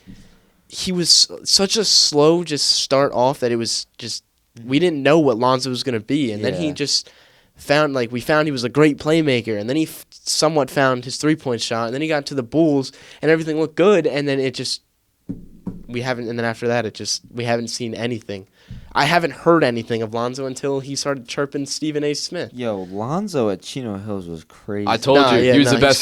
he was such a slow start off that it was just we didn't know what Lonzo was going to be, and then he just found we found he was a great playmaker, and then he somewhat found his 3-point shot, and then he got to the Bulls and everything looked good, and then we haven't seen anything. I haven't heard anything of Lonzo until he started chirping Stephen A. Smith. Yo, Lonzo at Chino Hills was crazy. I told you he was the best.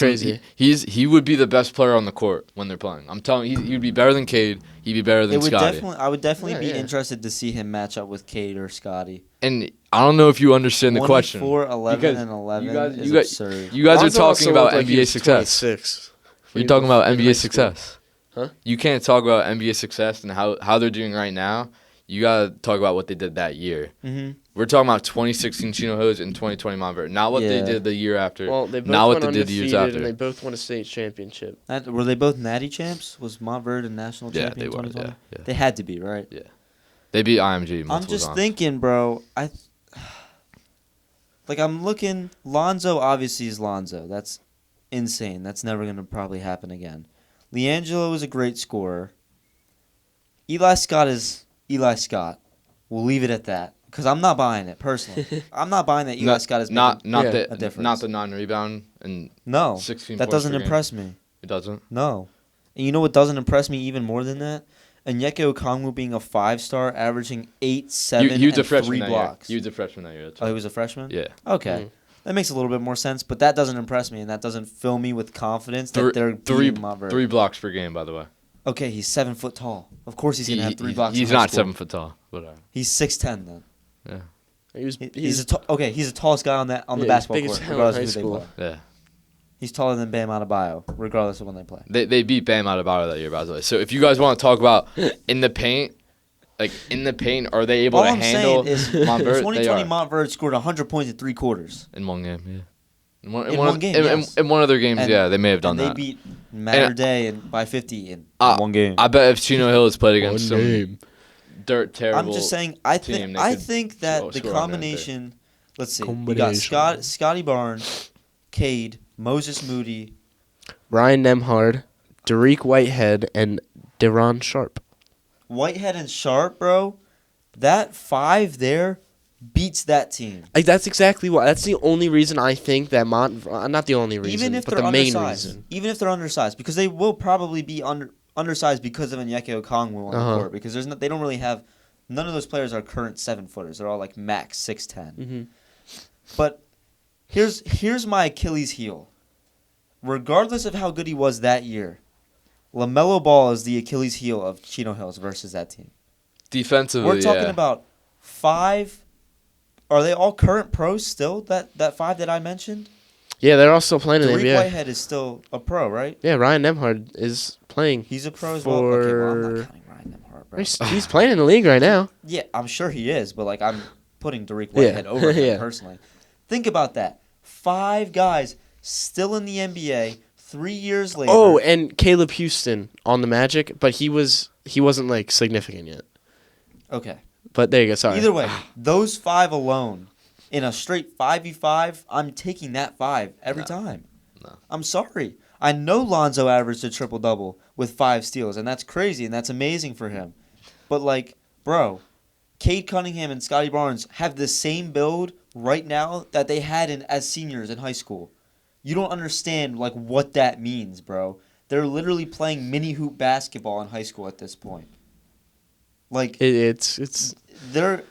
He would be the best player on the court when they're playing. I'm telling you, he'd be better than Cade. He'd be better than Scotty. I would definitely be interested to see him match up with Cade or Scotty. And I don't know if you understand the question. 24, 11, and 11 is absurd. You guys Lonzo are talking about like NBA success. 26. You're talking about NBA success. Huh? You can't talk about NBA success and how they're doing right now. You gotta talk about what they did that year. Mm-hmm. We're talking about 2016 Chino Hills and 2020 Montverde, not what they did the year after. Well, they both not went what they did the years after. and they both won a state championship. Were they both natty champs? Was Montverde a national champion in 2020? Yeah. They had to be, right? Yeah. They beat IMG multiple I'm just times. thinking, bro. I'm looking. Lonzo obviously is Lonzo. That's insane. That's never gonna probably happen again. LiAngelo is a great scorer. Eli Scott is Eli Scott. We'll leave it at that because I'm not buying it personally. I'm not buying that Eli Scott is not a difference. Not the non-rebound and 16 that points doesn't per game. impress me. It doesn't. No, and you know what doesn't impress me even more than that? Onyeka Okongwu being a 5-star, averaging 8, 7, he was a and freshman 3 that blocks. year. He was a freshman that year. Oh, he was a freshman? Yeah. Okay. That makes a little bit more sense, but that doesn't impress me, and that doesn't fill me with confidence that they're beating Montverde. 3 blocks per game, by the way. Okay, he's 7 foot tall. Of course he's going to have 3 blocks. He's not 7 foot tall. Whatever. He's 6'10" then. Yeah. He's the tallest guy on the basketball court, regardless of who they play. Yeah. He's taller than Bam Adebayo, regardless of when they play. They beat Bam Adebayo that year, by the way. So if you guys want to talk about in the paint, are they able to handle Montverde? 2020 They are. Montverde scored 100 points in 3 quarters. In one game, yeah. In one game, yes. In one of their games, And- yeah, they may have done and that. they beat Montverde by 50 in Uh, one game. I bet if Chino Hills played against One some game. dirt terrible, I'm just saying. I team, they think could that the score on there. combination. Let's see. You got Combination. Scotty Barnes, Cade, Moses Moody. Ryan Nemhard, Derek Whitehead, and Deron Sharp. Whitehead and Sharp, bro. That 5 there beats that team. Like that's exactly what. That's the only reason I think that not the only reason, Even if but they're the main undersized. reason. Even if they're undersized, because they will probably be undersized because of Onyeka Okongwu on the court. Because they don't really have. None of those players are current 7-footers. They're all like max 6'10". Mm-hmm. But here's my Achilles heel. Regardless of how good he was that year, LaMelo Ball is the Achilles heel of Chino Hills versus that team. defensively, We're talking yeah. about 5. Are they all current pros still? That 5 that I mentioned. Yeah, they're all still playing in the Derek NBA. Whitehead is still a pro, right? Yeah, Ryan Nemhard is playing. He's a pro as well. Okay, well, I'm not counting Ryan Nemhard, bro. He's playing in the league right now. Yeah, I'm sure he is, but like I'm putting Derek Whitehead over him Yeah. personally. Think about that. 5 guys still in the NBA 3 years later. Oh, and Caleb Houston on the Magic, but he wasn't like significant yet. Okay. But there you go. Sorry. Either way, those 5 alone in a straight 5v5, I'm taking that 5 every time. No. I'm sorry. I know Lonzo averaged a triple-double with 5 steals, and that's crazy, and that's amazing for him. But, like, bro, Cade Cunningham and Scotty Barnes have the same build right now that they had as seniors in high school. You don't understand, like, what that means, bro. They're literally playing mini-hoop basketball in high school at this point. Like, it's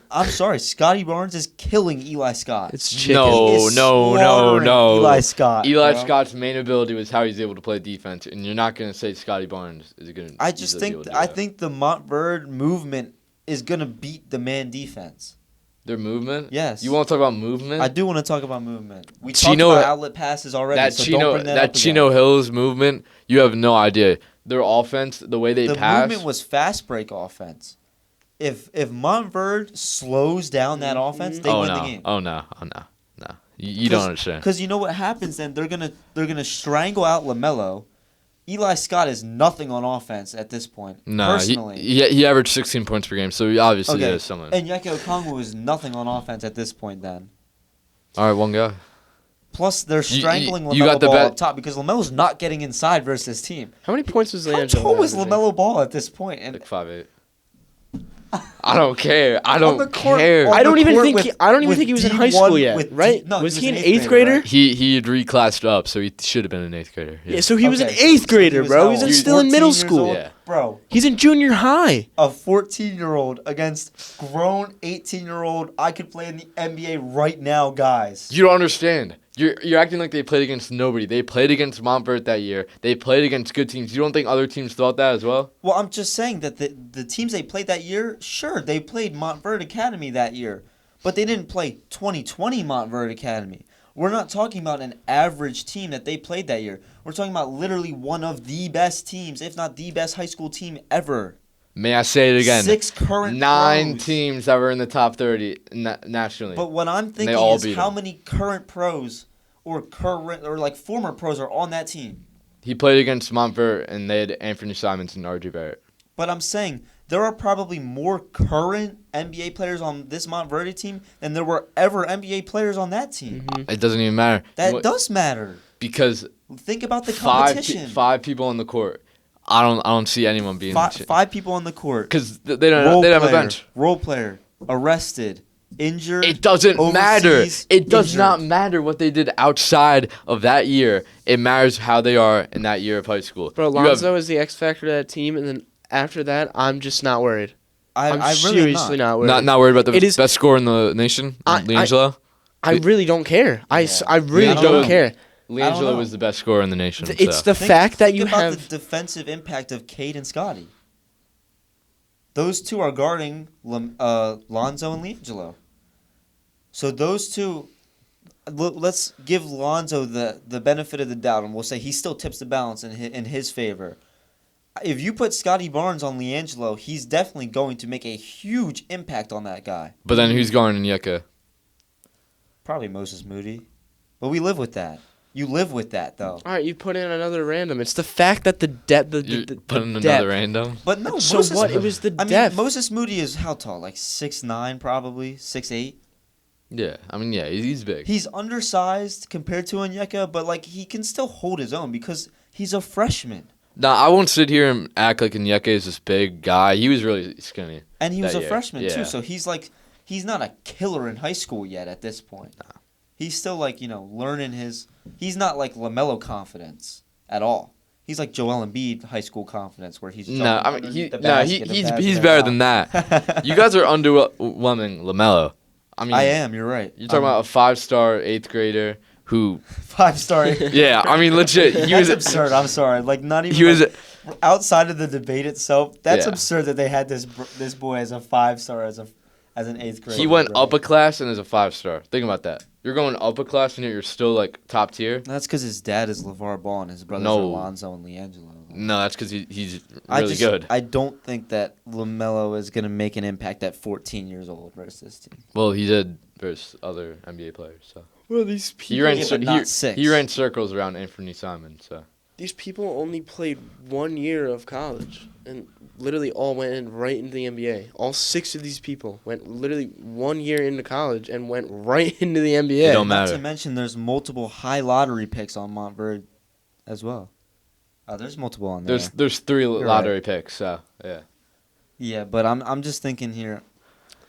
I'm sorry, Scotty Barnes is killing Eli Scott. it's chicken. No, He is no. slaughtering Eli Scott. Eli bro. Scott's main ability was how he's able to play defense, and you're not going to say Scotty Barnes is going to. I just think the Montverde movement is gonna beat the man defense. Their movement. Yes. You want to talk about movement? I do want to talk about movement. We Chino- talked about outlet passes already, that so Chino don't bring that up Chino again. Hills movement. You have no idea. Their offense, the way they The pass. movement was fast break offense. If Montverde slows down that offense, they win the game. Oh no! You don't understand. Because you know what happens then? They're gonna strangle out LaMelo. Eli Scott is nothing on offense at this point. No, personally. he averaged 16 points per game, so he obviously is someone. And Onyeka Okongwu is nothing on offense at this point then. All right, one guy. Plus, they're strangling you got LaMelo the Ball bet- up top because LaMelo's not getting inside versus his team. How many points was How LeAngelo? tall is averaging? LaMelo Ball at this point? And Like 5'8". I don't care. I On don't the court- care. on I don't the even court think with- he with was in high D1 school yet, with right? no, was he an an eighth grader? right? He had reclassed up, so he should have been an 8th grader. Yeah, so he was an Okay, eighth so grader, he was bro. how He's old? still in 14 middle years school. old? Yeah. Bro, He's in junior high. a 14-year-old against grown 18-year-old I could play in the NBA right now, guys. You don't understand. You're acting like they played against nobody. They played against Montverde that year. They played against good teams. You don't think other teams thought that as well? Well, I'm just saying that the teams they played that year, sure, they played Montverde Academy that year, but they didn't play 2020 Montverde Academy. We're not talking about an average team that they played that year. We're talking about literally one of the best teams, if not the best high school team ever. May I say it again? 6 current 9 pros. teams that were in the top 30 nationally. But what I'm thinking all is beat how them. many current pros or like former pros are on that team. He played against Montverde, and they had Anthony Simons and R.J. Barrett. But I'm saying there are probably more current NBA players on this Montverde team than there were ever NBA players on that team. It doesn't even matter. That does matter. Because Think about the five competition. people on the court. I don't see anyone being Five people on the court. because they don't have a bench. Role player, arrested, injured. It doesn't matter. overseas, It does injured. not matter what they did outside of that year. It matters how they are in that year of high school. Bro, You have- Lonzo is the X factor of that team, and then after that, I'm just not worried. I'm I really seriously not. not worried. not worried about the It is- best scorer in the nation, I- LiAngelo. I really don't care. I really I don't don't know. care. LiAngelo know. was the best scorer in the nation. It's so. the fact that Think you about have. the defensive impact of Cade and Scotty. Those two are guarding Lonzo and LiAngelo. So those two, let's give Lonzo the benefit of the doubt, and we'll say he still tips the balance in his favor. If you put Scotty Barnes on LiAngelo, he's definitely going to make a huge impact on that guy. But then who's guarding Onyeka? Probably Moses Moody. But we live with that. You live with that, though. All right, you put in another random. It's the fact that the depth. Put in another random. But no, So Moses, what? It was the I depth. mean, Moses Moody is how tall? Like 6'9", probably 6'8". Yeah, I mean, yeah, he's big. He's undersized compared to Onyeka, but like he can still hold his own because he's a freshman. Now, I won't sit here and act like Onyeka is this big guy. He was really skinny. And he was that a year. freshman, Yeah. too, so he's not a killer in high school yet at this point. Nah. He's still, learning his – he's not like LaMelo confidence at all. He's like Joel Embiid high school confidence where he's jumping No, I mean, underneath the basket and he's passing better it than out. that. You guys are underwhelming LaMelo. I mean, I am, you're right. You're talking about a 5-star 8th grader who 5-star. yeah, I mean, legit. He That's was absurd. I'm sorry. Like, not even He was outside of the debate itself, that's Yeah. absurd that they had this boy as a 5-star as an 8th grader. He went right? up a class and is a 5-star. Think about that. You're going up a class and you're still like top tier. That's because his dad is LeVar Ball and his brothers No. are Alonzo and LiAngelo. No, that's because he's really good. I don't think that LaMelo is going to make an impact at 14 years old versus this team. Well, he did versus other NBA players. So Well, these he people. ran Yeah, but not six. he ran circles around Anthony Simon. So These people only played 1 year of college and literally all went in right into the NBA. All 6 of these people went literally 1 year into college and went right into the NBA. It don't Not matter. to mention there's multiple high lottery picks on Montverde as well. Oh, there's multiple on there. There's 3 You're lottery picks. So yeah. Yeah, but I'm just thinking here.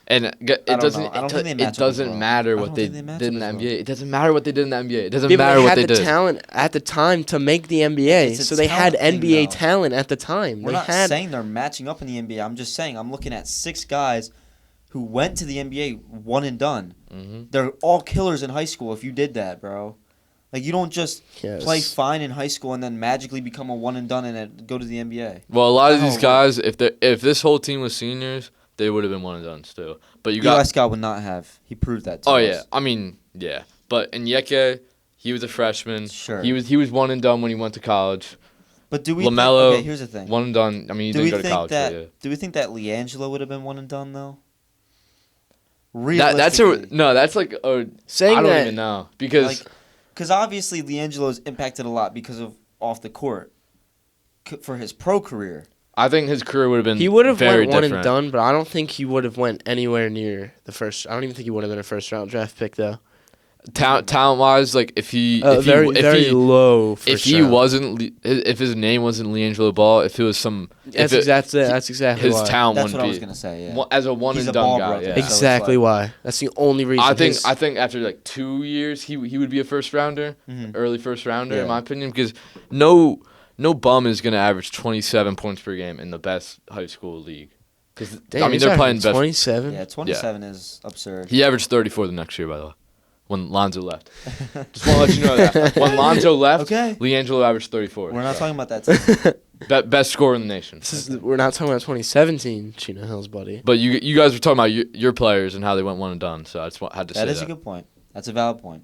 And I it don't doesn't. know. I don't It, think they it match up as doesn't well. matter I what don't they think they match did in the up as NBA. It doesn't matter what they did in the NBA. It doesn't People matter what had they the did. talent at the time to make the NBA, It's a so they had talent thing, NBA though. talent at the time. We're They not had saying they're matching up in the NBA. I'm just saying I'm looking at 6 guys who went to the NBA one and done. Mm-hmm. They're all killers in high school if you did that, bro. Like, you don't just Yes. play fine in high school and then magically become a one and done and then go to the NBA. Well, a lot of That's these how it guys, if this whole team was seniors, they would have been one and done still. But you got. Eli Scott would not have. He proved that to Oh us. yeah, I mean yeah. But Onyeka, he was a freshman. Sure. He was one and done when he went to college. But do we LaMelo, think, okay, here's the thing. One and done. I mean, he do we didn't go to think college. that But yeah. do we think that LiAngelo would have been one and done though? That's Realistically. that's like a. saying I don't that even know because Because obviously LiAngelo's impacted a lot because of off the court for his pro career. I think his career would have been. he would have very went one different. and done, but I don't think he would have went anywhere near the first. I don't even think he would have been a first round draft pick though. Talent wise, like if he Very low. if he wasn't if his name wasn't LiAngelo Ball, if it was some That's exactly his why. talent That's wouldn't what I was be gonna say. Yeah. One- as a one He's and a ball done guy. brother. Yeah. So it's Exactly like- why. That's the only reason. I think after like 2 years he would be a first rounder, Mhm. early first rounder Yeah. in my opinion, because no bum is gonna average 27 points per game in the best high school league. Because I mean they're playing best. 27. Yeah, 27 is absurd. He averaged 34 the next year, by the way, when Lonzo left. Just want to let you know that when Lonzo left, Okay. LiAngelo averaged 34. We're not talking about that today. Best scorer in the nation. We're not talking about 2017 Chino Hills, buddy. But you guys were talking about your players and how they went one and done, so I just had to say That that. is a good point. That's a valid point.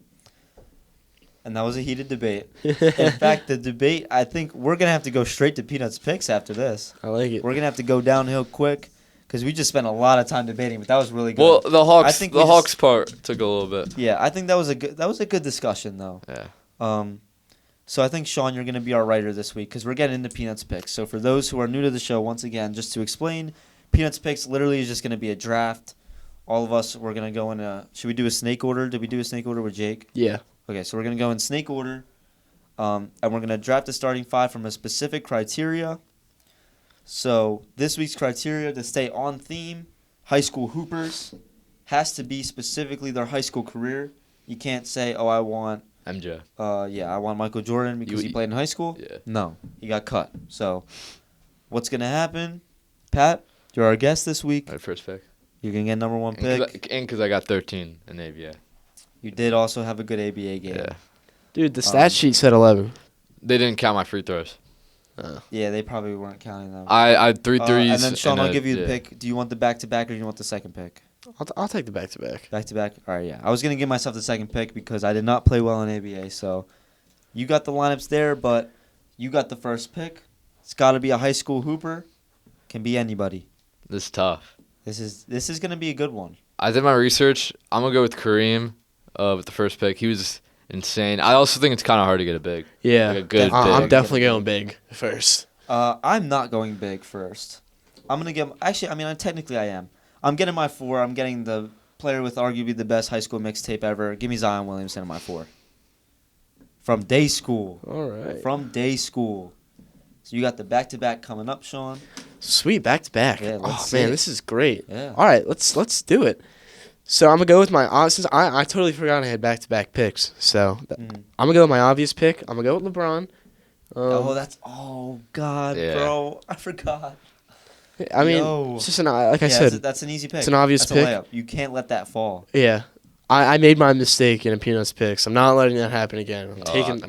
And that was a heated debate. In fact, the debate, I think we're going to have to go straight to Peanuts picks after this. I like it. We're going to have to go downhill quick because we just spent a lot of time debating, but that was really good. Well, the I think we Hawks just- part took a little bit. Yeah, I think that was a good discussion though. Yeah. So I think Sean, you're going to be our writer this week because we're getting into Peanuts picks. So for those who are new to the show, once again, just to explain, Peanuts picks literally is just going to be a draft. All of us, we're going to go in a. Should we do a snake order? Did we do a snake order with Jake? Yeah. Okay, so we're going to go in snake order, and we're going to draft the starting 5 from a specific criteria. So this week's criteria to stay on theme, high school hoopers, has to be specifically their high school career. You can't say, oh, I want, MJ. I want Michael Jordan because he played in high school. Yeah. No, he got cut. So what's going to happen? Pat, you're our guest this week. My first pick. You're going to get number 1 pick. And because I got 13 in ABA. You did also have a good ABA game. Yeah. Dude, the stat sheet said 11. They didn't count my free throws. Yeah, they probably weren't counting them. I had 3 threes. And then, Sean, I'll give you the yeah. pick. Do you want the back-to-back or do you want the second pick? I'll take the back-to-back. Back-to-back? All right, yeah. I was going to give myself the second pick because I did not play well in ABA. So you got the lineups there, but you got the first pick. It's got to be a high school hooper. Can be anybody. This is tough. This is going to be a good one. I did my research. I'm going to go with Kareem with the first pick. He was insane. I also think it's kind of hard to get a big. Yeah. Like a good I'm big. definitely going big first. I'm not going big first. I'm gonna get. Actually, I mean, technically I am. I'm getting my 4. I'm getting the player with arguably the best high school mixtape ever. Give me Zion Williamson in my 4. From day school. All right. From day school. So you got the back-to-back coming up, Sean. Sweet, back to back. Yeah, let's Oh see man, it. this is great. Yeah. All right, let's do it. So I'm gonna go with my since I totally forgot I had back to back picks. So I'm gonna go with my obvious pick. I'm gonna go with LeBron. Oh God, Yeah. bro, I forgot. I mean, Yo. it's just like I Yeah, said, that's an easy pick. it's an obvious That's pick. A layup. You can't let that fall. yeah. I made my mistake in a Peanuts pick. So I'm not letting that happen again. I'm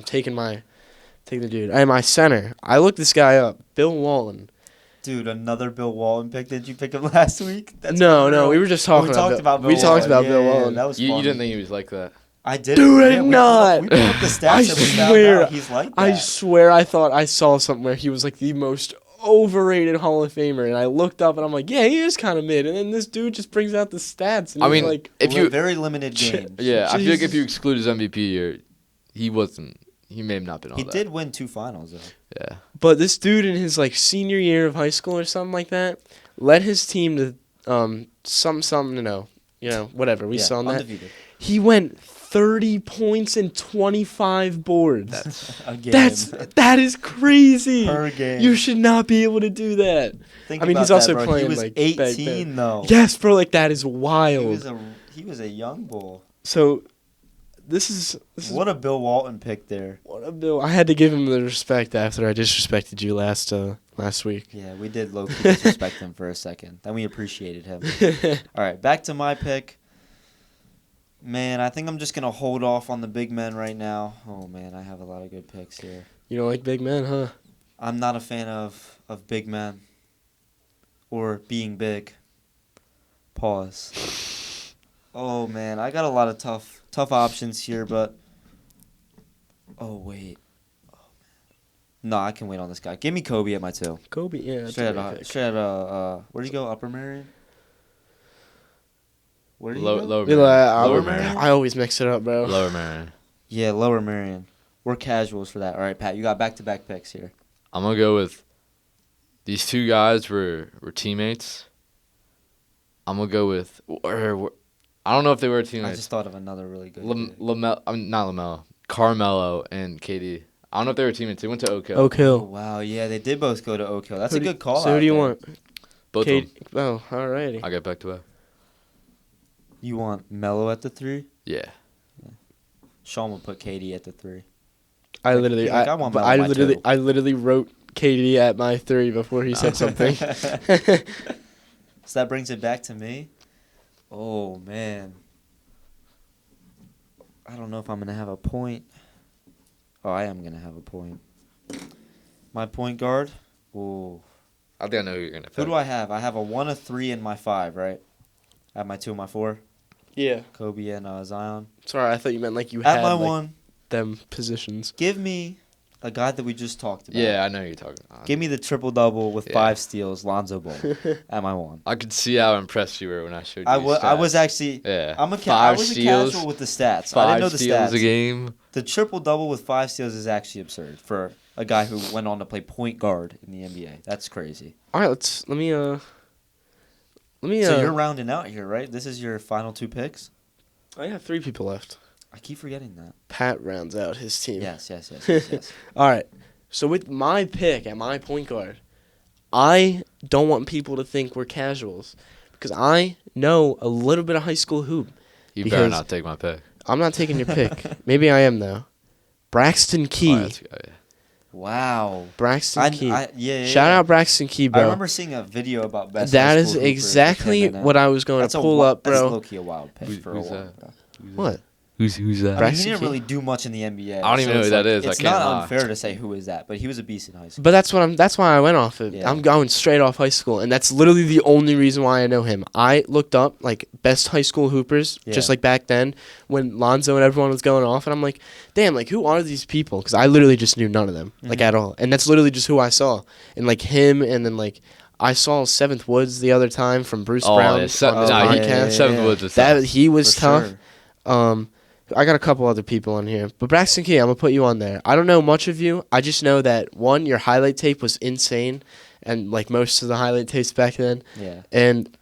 taking the dude. And my center. I looked this guy up, Bill Walton. Dude, another Bill Walton pick. Did you pick him last week? No, we were just talking we talked about Bill we talked about Yeah, Bill yeah, Walton. that was You funny. didn't think he was like that? I did. Dude, I Yeah, did we not. We put up the stats I and we found swear. out he's like that. I swear I thought I saw something where he was like the most overrated Hall of Famer, and I looked up and I'm like, yeah, he is kind of mid. And then this dude just brings out the stats, and I he's mean, like, if you very limited games. yeah, I feel like if Jesus. you exclude his MVP year, he wasn't. He may have not been all He that. did win 2 finals though. Yeah. but this dude in his like senior year of high school or something like that led his team to something to know, whatever we saw on that. Undefeated. He went 30 points and 25 boards. A game. That is crazy. Per game. You should not be able to do that. Think I mean, about he's that, also bro. playing, He was like, back 18 then. though. Yes, bro, like that is He wild. was a young bull. So this is What a Bill Walton pick there. what a bill. I had to give him the respect after I disrespected you last week. Yeah, we did low-key disrespect him for a second. Then we appreciated him. All right, back to my pick. Man, I think I'm just going to hold off on the big men right now. Oh, man, I have a lot of good picks here. You don't like big men, huh? I'm not a fan of big men or being big. Pause. Oh, man, I got a lot of tough options here, but... Oh, wait. Oh, man. No, I can wait on this guy. Give me Kobe at my 2. Kobe, yeah. That's Straight a great pick. out, where'd you go? Upper Marion? Where did you go? Lower Lower Lower Marion. Marion. I always mix it up, bro. Lower Marion. Yeah, Lower Marion. We're casuals for that. All right, Pat, you got back-to-back picks here. I'm gonna go with these 2 guys were teammates. I'm gonna go with I don't know if they were I teammates. just thought of another really good. Not Lamelo, Carmelo and KD. I don't know if they were teammates. They went to Oak Hill. Oak Oh, Hill. wow, yeah, they did both go to Oak Hill. That's a good call. So who do you want? Both of them. Oh, alrighty. I got back to back. You want Melo at the 3? Yeah. Sean will put KD at the 3. I literally, Like, I want Melo at my 2. I literally wrote KD at my 3 before he said something. So that brings it back to me. Oh, man. I don't know if I'm going to have a point. Oh, I am going to have a point. My point guard. Ooh. I think I know who you're gonna pick. Who do I have? I have a 1, a 3, and my 5, right? I have my 2 and my 4. Yeah. Kobe and Zion. Sorry, I thought you meant like you At had my like, 1, them positions. give me a guy that we just talked about. Yeah, I know who you're talking about. Give me the triple-double with Yeah. 5 steals, Lonzo Ball, at my 1. I could see how impressed you were when I showed you. I stats. was actually... Yeah. I 5 was a steals. casual with the stats. 5 I didn't know the steals stats. a game. The triple-double with 5 steals is actually absurd for a guy who went on to play point guard in the NBA. That's crazy. All right, let me. So you're rounding out here, right? This is your final 2 picks? I have 3 people left. I keep forgetting that. Pat rounds out his team. Yes. All right. So with my pick at my point guard, I don't want people to think we're casuals because I know a little bit of high school hoop. You Because- better not take my pick. I'm not taking your pick. Maybe I am though. Braxton Key. Oh, that's, yeah. Wow. Braxton Key. Yeah. Shout out Braxton Key, bro. I remember seeing a video about best That high is school hoopers exactly with him in it. what I was going That's to a pull wi- up, That's bro. low-key a wild pick for a Who's while. that? Bro. What? Who's that? I mean, he Braxton didn't Key? really do much in the NBA. I don't even know it's who that is. It's I can't not lie. unfair to say who is that, but he was a beast in high school. But that's why I went off it. Yeah. I'm going straight off high school, and that's literally the only reason why I know him. I looked up like best high school hoopers, just Yeah. like back then when Lonzo and everyone was going off, and I'm like, damn, like who are these people? Because I literally just knew none of them, like Mhm. at all, and that's literally just who I saw, and like him, and then like I saw Seventh Woods the other time from Bruce Brown on his nah, podcast. Seventh Woods was That tough. he was For tough. sure. I got a couple other people on here. But Braxton Key, I'm going to put you on there. I don't know much of you. I just know that, one, your highlight tape was insane. And like most of the highlight tapes back then. Yeah. And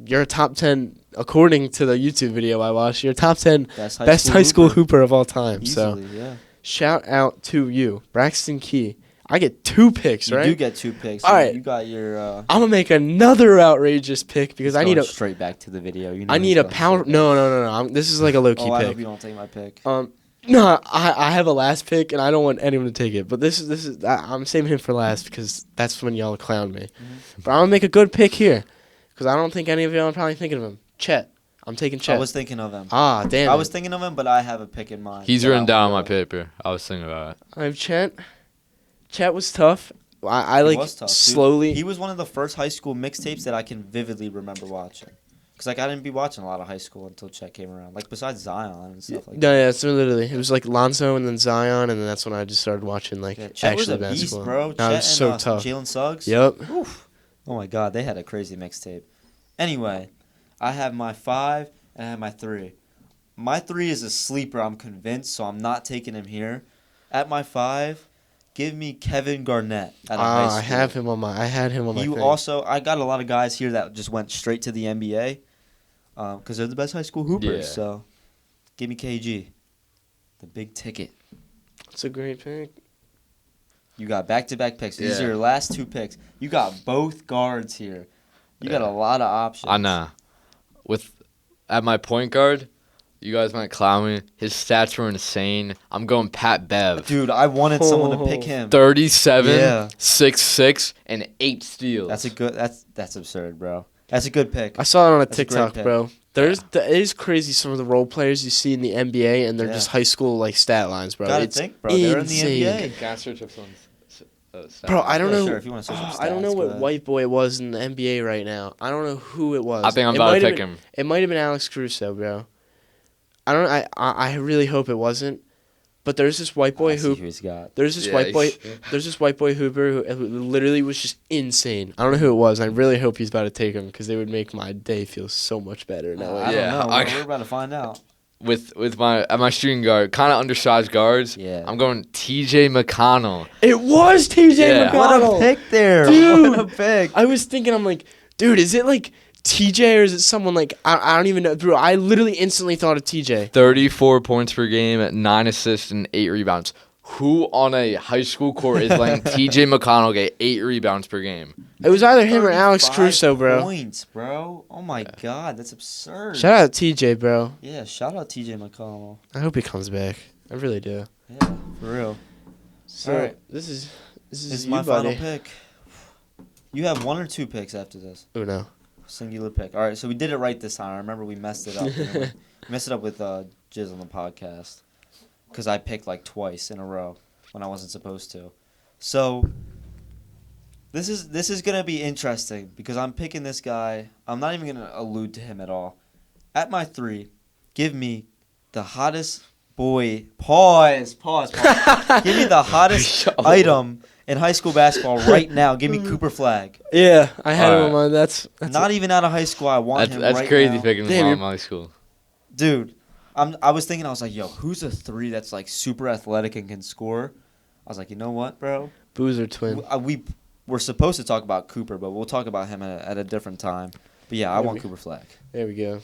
you're a top 10, according to the YouTube video I watched, you're a top 10 best high school hooper of all time. Easily, so yeah. Shout out to you. Braxton Key. I get 2 picks, right? You do get 2 picks. All right. You got your... I'm going to make another outrageous pick because I need a... straight back to the video. You know I need a power... No. This is like a low-key pick. I hope you don't take my pick. No, I have a last pick, and I don't want anyone to take it. But this is I'm saving him for last because that's when y'all clown me. Mm-hmm. But I'm going to make a good pick here because I don't think any of y'all are probably thinking of him. Chet. I'm taking Chet. I was thinking of him. Ah, damn I was thinking of him, but I have a pick in mind. He's written down on my paper. I was thinking about it. I have Chet. Chet was tough. I like was tough, slowly. Dude. He was one of the first high school mixtapes that I can vividly remember watching. Because, like, I didn't be watching a lot of high school until Chet came around. Like, besides Zion and stuff like that. Yeah, so literally. It was like Lonzo and then Zion, and then that's when I just started watching, like, Chet was actually a beast, basketball. bro. No, Chet it was so and tough. Jalen Suggs. Yep. Oof. Oh, my God. They had a crazy mixtape. Anyway, I have my 5 and I have my 3. My 3 is a sleeper, I'm convinced, so I'm not taking him here. At my 5... Give me Kevin Garnett out of high school. I had him on my thing. I got a lot of guys here that just went straight to the NBA because they're the best high school hoopers. Yeah. So give me KG, the big ticket. That's a great pick. You got back-to-back picks. These Yeah. are your last 2 picks. You got both guards here. You got a lot of options. I know. At my point guard, you guys might clown me. His stats were insane. I'm going Pat Bev. Dude, I wanted someone to pick him. 37, Yeah. 6'6", and 8 steals. That's absurd, bro. That's a good pick. I saw it on a That's a great TikTok, pick. bro. It is crazy some of the role players you see in the NBA, and they're just high school like stat lines, bro. Gotta It's think, bro. They're in the insane. NBA. Can I search up someone's stats? Bro, I don't Yeah, know. sure, if you wanna search up I don't stats, know go what ahead. white boy was in the NBA right now. I don't know who it was. I think I'm It about to might have pick been- him. It might have been Alex Caruso, bro. I really hope it wasn't. But there's this white boy I see who who he's got. there's this Yeah, white boy he's- there's this white boy hooper who literally was just insane. I don't know who it was. And I really hope he's about to take him because they would make my day feel so much better. No, I Yeah, don't know. I- We're about to find out. With my shooting guard, kind of undersized guards. Yeah. I'm going TJ McConnell. it was TJ Yeah. McConnell. What a pick there. Dude. What a pick. I was thinking, I'm like, dude, is it like TJ or is it someone like I don't even know, bro? I literally instantly thought of TJ. 34 points per game, 9 assists, and 8 rebounds. Who on a high school court is letting TJ McConnell get 8 rebounds per game? It was either him or Alex 35 Caruso, bro. Points, bro. Oh my God, that's absurd. Shout out TJ, bro. Yeah, shout out TJ McConnell. I hope he comes back. I really do. Yeah, for real. So All right. this is This you, is my buddy. final pick. You have 1 or 2 picks after this. Oh no. Singular pick. All right, so we did it right this time. I remember we messed it up. We messed it up with Jizz on the podcast because I picked like twice in a row when I wasn't supposed to. So this is gonna be interesting because I'm picking this guy. I'm not even gonna allude to him at all. At my 3, give me the hottest boy. Pause. Give me the hottest item in high school basketball right now. Give me Cooper Flag. Yeah, I had him Alright. on mine. That's Not even out of high school. I want him That's right crazy now. picking Damn, him you're- from high school. Dude, I was thinking, I was like, yo, who's a 3 that's like super athletic and can score? I was like, you know what, bro? Boozer twin. We're supposed to talk about Cooper, but we'll talk about him at a different time. But yeah, I want Cooper Flag. There we go.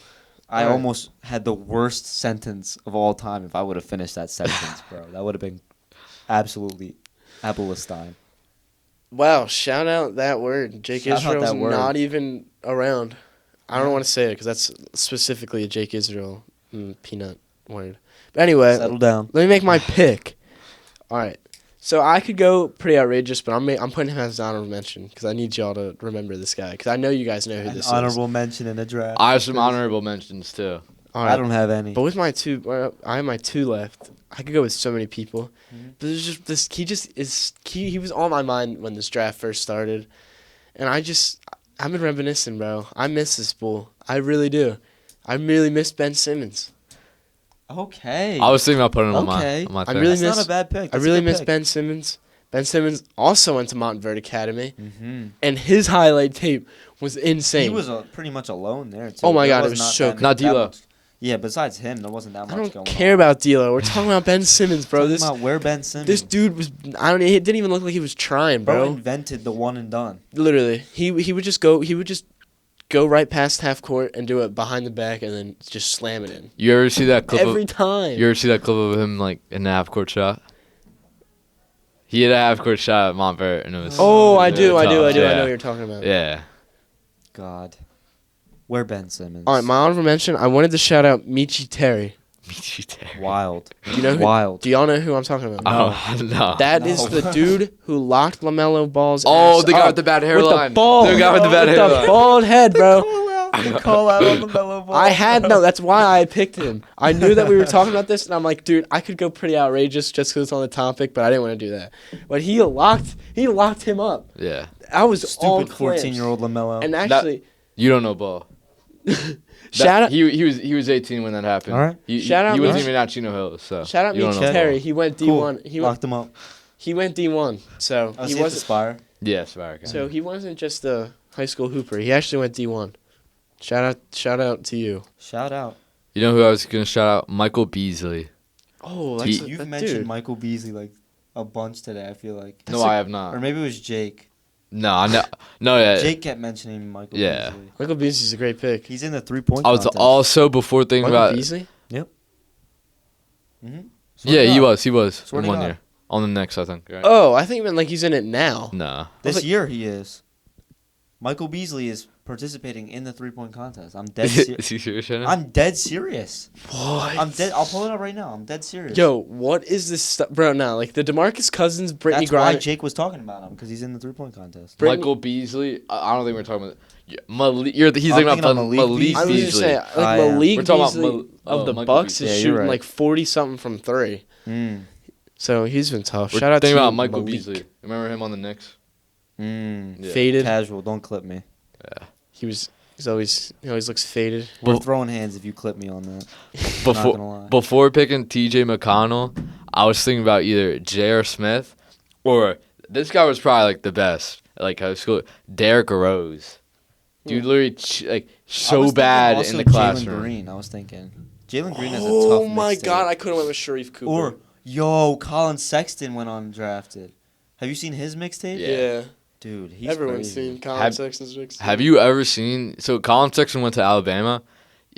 I Alright. almost had the worst sentence of all time if I would have finished that sentence, bro. That would have been absolutely Abelstein. Wow, shout out that word. Jake Shout out Israel's that word. not even around. I don't want to say it because that's specifically a Jake Israel peanut word. But anyway, Settle down. let me make my pick. All right. So I could go pretty outrageous, but I'm putting him as an honorable mention because I need y'all to remember this guy because I know you guys know who An this honorable mention in a draft. I have some honorable mentions too. is. All right. I don't have any. But with my 2, I have my 2 left. I could go with so many people. Mhm. But there's just this. He was on my mind when this draft first started, and I've been reminiscing, bro. I miss this bull. I really do. I really miss Ben Simmons. Okay. I was thinking about putting him Okay. on my I pick. really That's miss- not a bad pick. I really miss Ben Simmons. Ben Simmons also went to Montverde Academy, Mm-hmm. and his highlight tape was insane. He was pretty much alone there, too. Oh my There God, it was was not so that- good. Not that D'Lo. much- Yeah, besides him, there wasn't that much I going don't on. care about D'Lo. We're talking about Ben Simmons, bro. Talking about where Ben Simmons. This dude was. It didn't even look like he was trying, Bro bro. invented the one and done. Literally, he would just go right past half court and do it behind the back and then just slam it in. You ever see that clip? Every time. You ever see that clip of him like in a half court shot? He had a half court shot at Montverde, and it was. Oh, I do. tough. I know Yeah. what you're talking about. Yeah. God. Where Ben Simmons. All right, my honorable mention. I wanted to shout out Michi Terry. Wild. Do you know Wild. Do y'all know who I'm talking about? Oh no. That is No. the dude who locked LaMelo Ball's Oh, ass the guy up with the bad with hairline. the bald, The guy with the bad with hairline. the bald head, bro. Call out on the mellow ball. That's why I picked him. I knew that we were talking about this, and I'm like, dude, I could go pretty outrageous just because it's on the topic, but I didn't want to do that. But he locked him up. Yeah. I was all Stupid clinched. 14-year-old LaMelo. And actually, You don't know ball. shout out, He was 18 when that happened. All right. Shout out He wasn't Mitch. even at Chino Hills, so. shout out you don't Michi know Terry. ball. He went Cool. D1. Locked him up. He went D1. So I was he at the wasn't. Spire. Yeah, Spark. So he wasn't just a high school hooper. He actually went D1. Shout out to you. Shout out. You know who I was gonna shout out? Michael Beasley. Oh, He- You've that mentioned dude. Michael Beasley like a bunch today, I feel like. No, I have not. Or maybe it was Jake. No, yeah. Jake kept mentioning Michael Yeah. Beasley. Michael Beasley's a great pick. He's in the three-point I was contest. also before thinking Michael about. Beasley? Mm-hmm. Yeah, he was Swear in to 1 God. year. On the next, I think. Right? Oh, I think you meant like he's in it now. No. This like- year he is. Michael Beasley is participating in the three-point contest. I'm dead serious. Is he serious right now? I'm dead serious. What? I'm dead. I'll pull it up right now. I'm dead serious. Yo, what is this stuff, bro? Now, like the DeMarcus Cousins, Brittany That's why Griner. Jake was talking about him, because he's in the three-point contest. Brittany- Michael Beasley. I don't think we're talking about. Yeah, Malik, he's I'm thinking thinking about of Malik Malik I was Beasley. just saying, like I am. Malik We're talking about Beasley of the Michael Bucks Beasley. is Yeah, you're shooting right. like 40-something from three. Mm. So he's been tough. We're Shout out to thinking about Michael Malik. Beasley. Remember him on the Knicks? Yeah. Faded. Casual. Don't clip me. Yeah. He always looks faded. We're Well- throwing hands if you clip me on that. Not gonna lie. Before picking T.J. McConnell, I was thinking about either J.R. Smith or this guy was probably like the best at like high school. Derrick Rose, dude, literally I so was thinking bad also in the Jalen classroom. Green, I was thinking. Jalen Green has a tough Oh my mixtape. God! I could have went with Sharif Cooper. Or, yo, Colin Sexton went undrafted. Have you seen his mixtape? yeah, Dude, he's everyone's crazy. seen Colin Have- Sexton's mix. Have you ever seen? So Colin Sexton went to Alabama.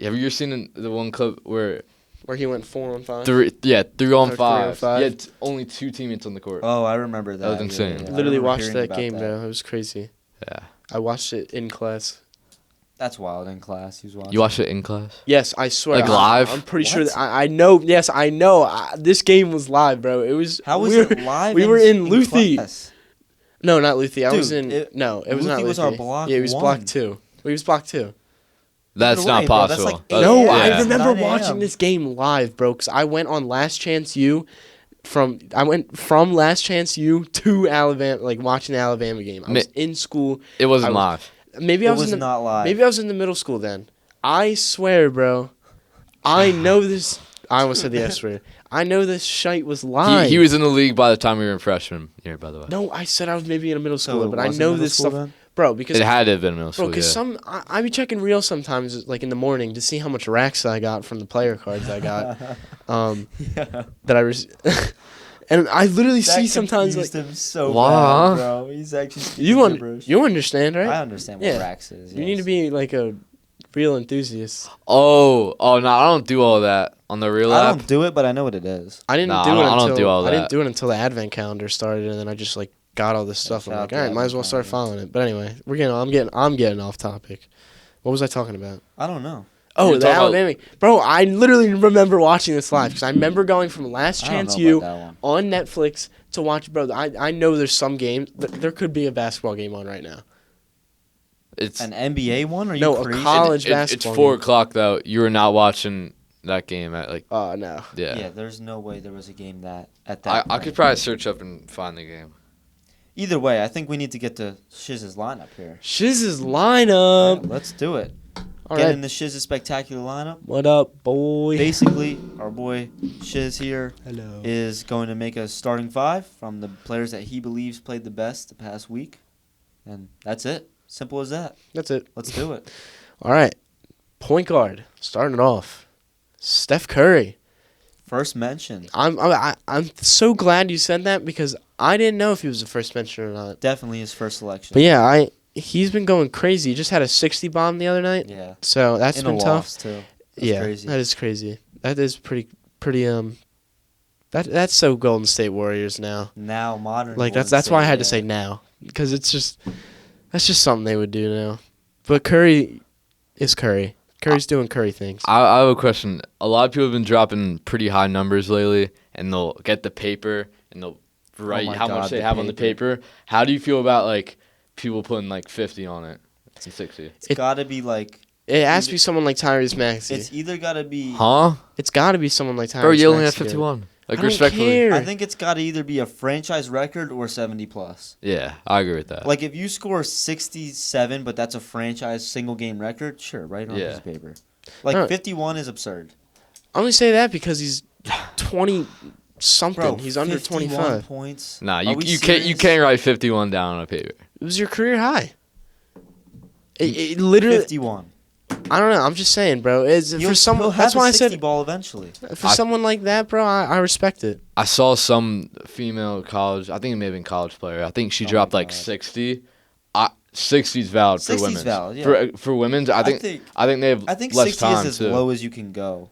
Have you ever seen the one clip where where he went 4-on-5? 3 on Or 5? 3-on-5. He had only 2 teammates on the court. Oh, I remember that. That was insane. I Literally remember watched hearing that about game, that. bro. It was crazy. Yeah, I watched it in class. That's wild in class. He was watching. you watched it in class? Yes, I swear. Like live? I'm pretty sure What? that I know. Yes, I know. This game was live, bro. It was. How was we it were- live? we were in Luthi. class? No, not Luthi. I was Dude, in. No, it was not Luthi Luthi. was our block Yeah, it was one. block 2. He was block 2. That's Either not way, bro, that's possible. like That's- No, yeah. I remember 9 watching a.m. this game live, bro. Cause I went on Last Chance U. I went from Last Chance U to Alabama, like watching the Alabama game. I was in school. It wasn't I was- live. Maybe It I was, was in the, not live. Maybe I was in the middle school then. I swear, bro. I know this. I almost said the S word. I know this shite was live. He was in the league by the time we were in freshman year, by the way. No, I said I was maybe in a middle So school, it but I wasn't know middle this school stuff, then? bro. Because It had to have been middle bro, school. because Yeah. I be checking reels sometimes, like in the morning, to see how much racks I got from the player cards I got. Yeah. That I and I literally That see sometimes like confused him so Wow. bad, bro. He's actually speaking you gibberish. you understand, right? I understand what Yeah. Rax is. You need to yes. be like a real enthusiast. Oh no, I don't do all that on the real I app. don't do it, but I know what it is. I didn't No, do I it don't- I until don't do all I didn't that. do it until the advent calendar started, and then I just like got all this stuff. I'm shout like, out to all right, might as advent well start calendar. following it. But anyway, I'm getting off topic. What was I talking about? I don't know. Oh, You're the talking about- Alabama. Bro, I literally remember watching this live because I remember going from Last I don't Chance know U about that one. on Netflix to watch. Bro, I know there's some games. There could be a basketball game on right now. It's An NBA one? Are you No, a crazy? college it's basketball 4 game. o'clock though. You were not watching that game at like Oh, no. Yeah, there's no way there was a game at that I point. could probably search up and find the game. Either way, I think we need to get to Shiz's lineup here. Shiz's All lineup. right, let's do it. All Get right. in the Shiz's spectacular lineup. What up, boy? Basically, our boy Shiz here Hello. is going to make a starting 5 from the players that he believes played the best the past week. And that's it. Simple as that. That's it. Let's do it. All right. Point guard. Starting it off. Steph Curry. First mention. I'm so glad you said that because I didn't know if he was the first mention or not. Definitely his first selection. But yeah, he's been going crazy. He just had a 60 bomb the other night. Yeah. So that's In been a tough. loss, too. That's crazy. That is crazy. That is pretty that's so Golden State Warriors now. Now modern. Like Golden that's State, why I had to say now because that's just something they would do now. But Curry is Curry. Curry's doing Curry things. I have a question. A lot of people have been dropping pretty high numbers lately, and they'll get the paper and they'll write how much they have on the paper. How do you feel about like people putting like 50 on it and 60? It's got to be like. It has to be someone like Tyrese Maxey. It's either got to be. Huh? It's got to be someone like Tyrese Maxey. Bro, you only have 51. Like, I don't respectfully. care. I think it's got to either be a franchise record or 70 plus. Yeah, I agree with that. Like if you score 67, but that's a franchise single game record, sure, right on his paper. Like 51 is absurd. I only say that because he's 20 something. Bro, he's under 25 points. Nah, you can't write 51 down on a paper. It was your career high. It literally 51. I don't know. I'm just saying, bro. It's for someone. That's why I said ball eventually. For someone like that, bro, I respect it. I saw some female college. I think it may have been college player. I think she dropped like 60. 60's valid for 60's women's. Valid, yeah. For women's, I think they have. I think less 60 time is as low as you can go.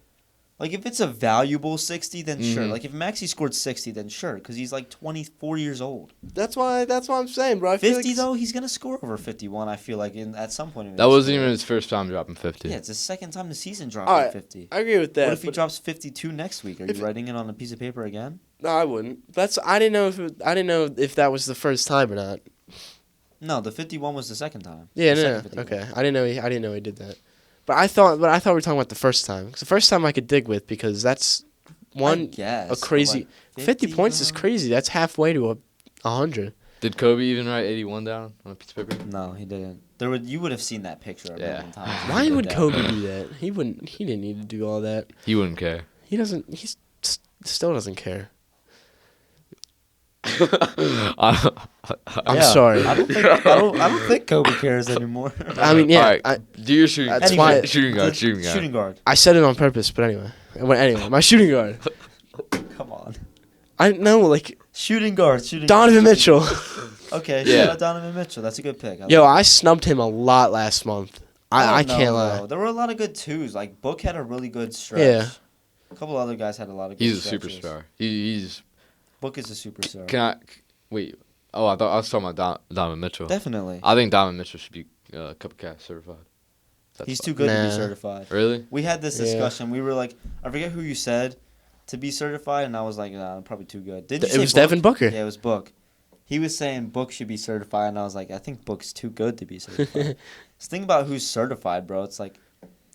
Like if it's a valuable 60, then sure. Like if Maxey scored 60, then sure, because he's like 24 years old. That's why I'm saying, bro. 50 though, he's gonna score over 51. I feel like at some point. That wasn't even his first time dropping 50. Yeah, it's his second time the season dropping 50. I agree with that. What if he drops 52 next week? Are you writing it on a piece of paper again? No, I wouldn't. I didn't know if that was the first time or not. No, the 51 was the second time. Yeah, no. Okay, I didn't know he did that. But I thought we were talking about the first time. 'Cause the first time I could dig with because that's a crazy 50 points is crazy. That's halfway to 100. Did Kobe even write 81 down on a piece of paper? No, he didn't. You would have seen that picture a million times. Why would Kobe do that? He wouldn't. He didn't need to do all that. He wouldn't care. He doesn't. He still doesn't care. I'm sorry. I don't think Kobe cares anymore. I mean, yeah. All right, do your shooting. That's why shooting guard. I said it on purpose, but anyway. My shooting guard. Come on. I know, like shooting guard. Donovan Mitchell. Okay, shout out Donovan Mitchell. That's a good pick. I snubbed him a lot last month. I can't lie. There were a lot of good twos. Like Book had a really good stretch. Yeah. A couple other guys had a lot of good He's a stretches. superstar. He's. Book is a superstar. Wait? Oh, I thought I was talking about Donovan Mitchell. Definitely. I think Donovan Mitchell should be CuppaCast certified. He's too good to be certified. Really? We had this discussion. We were like, I forget who you said to be certified, and I was like, nah, I'm probably too good. It was Devin Booker. Yeah, it was Book. He was saying Book should be certified, and I was like, I think Book's too good to be certified. Just think about who's certified, bro. It's like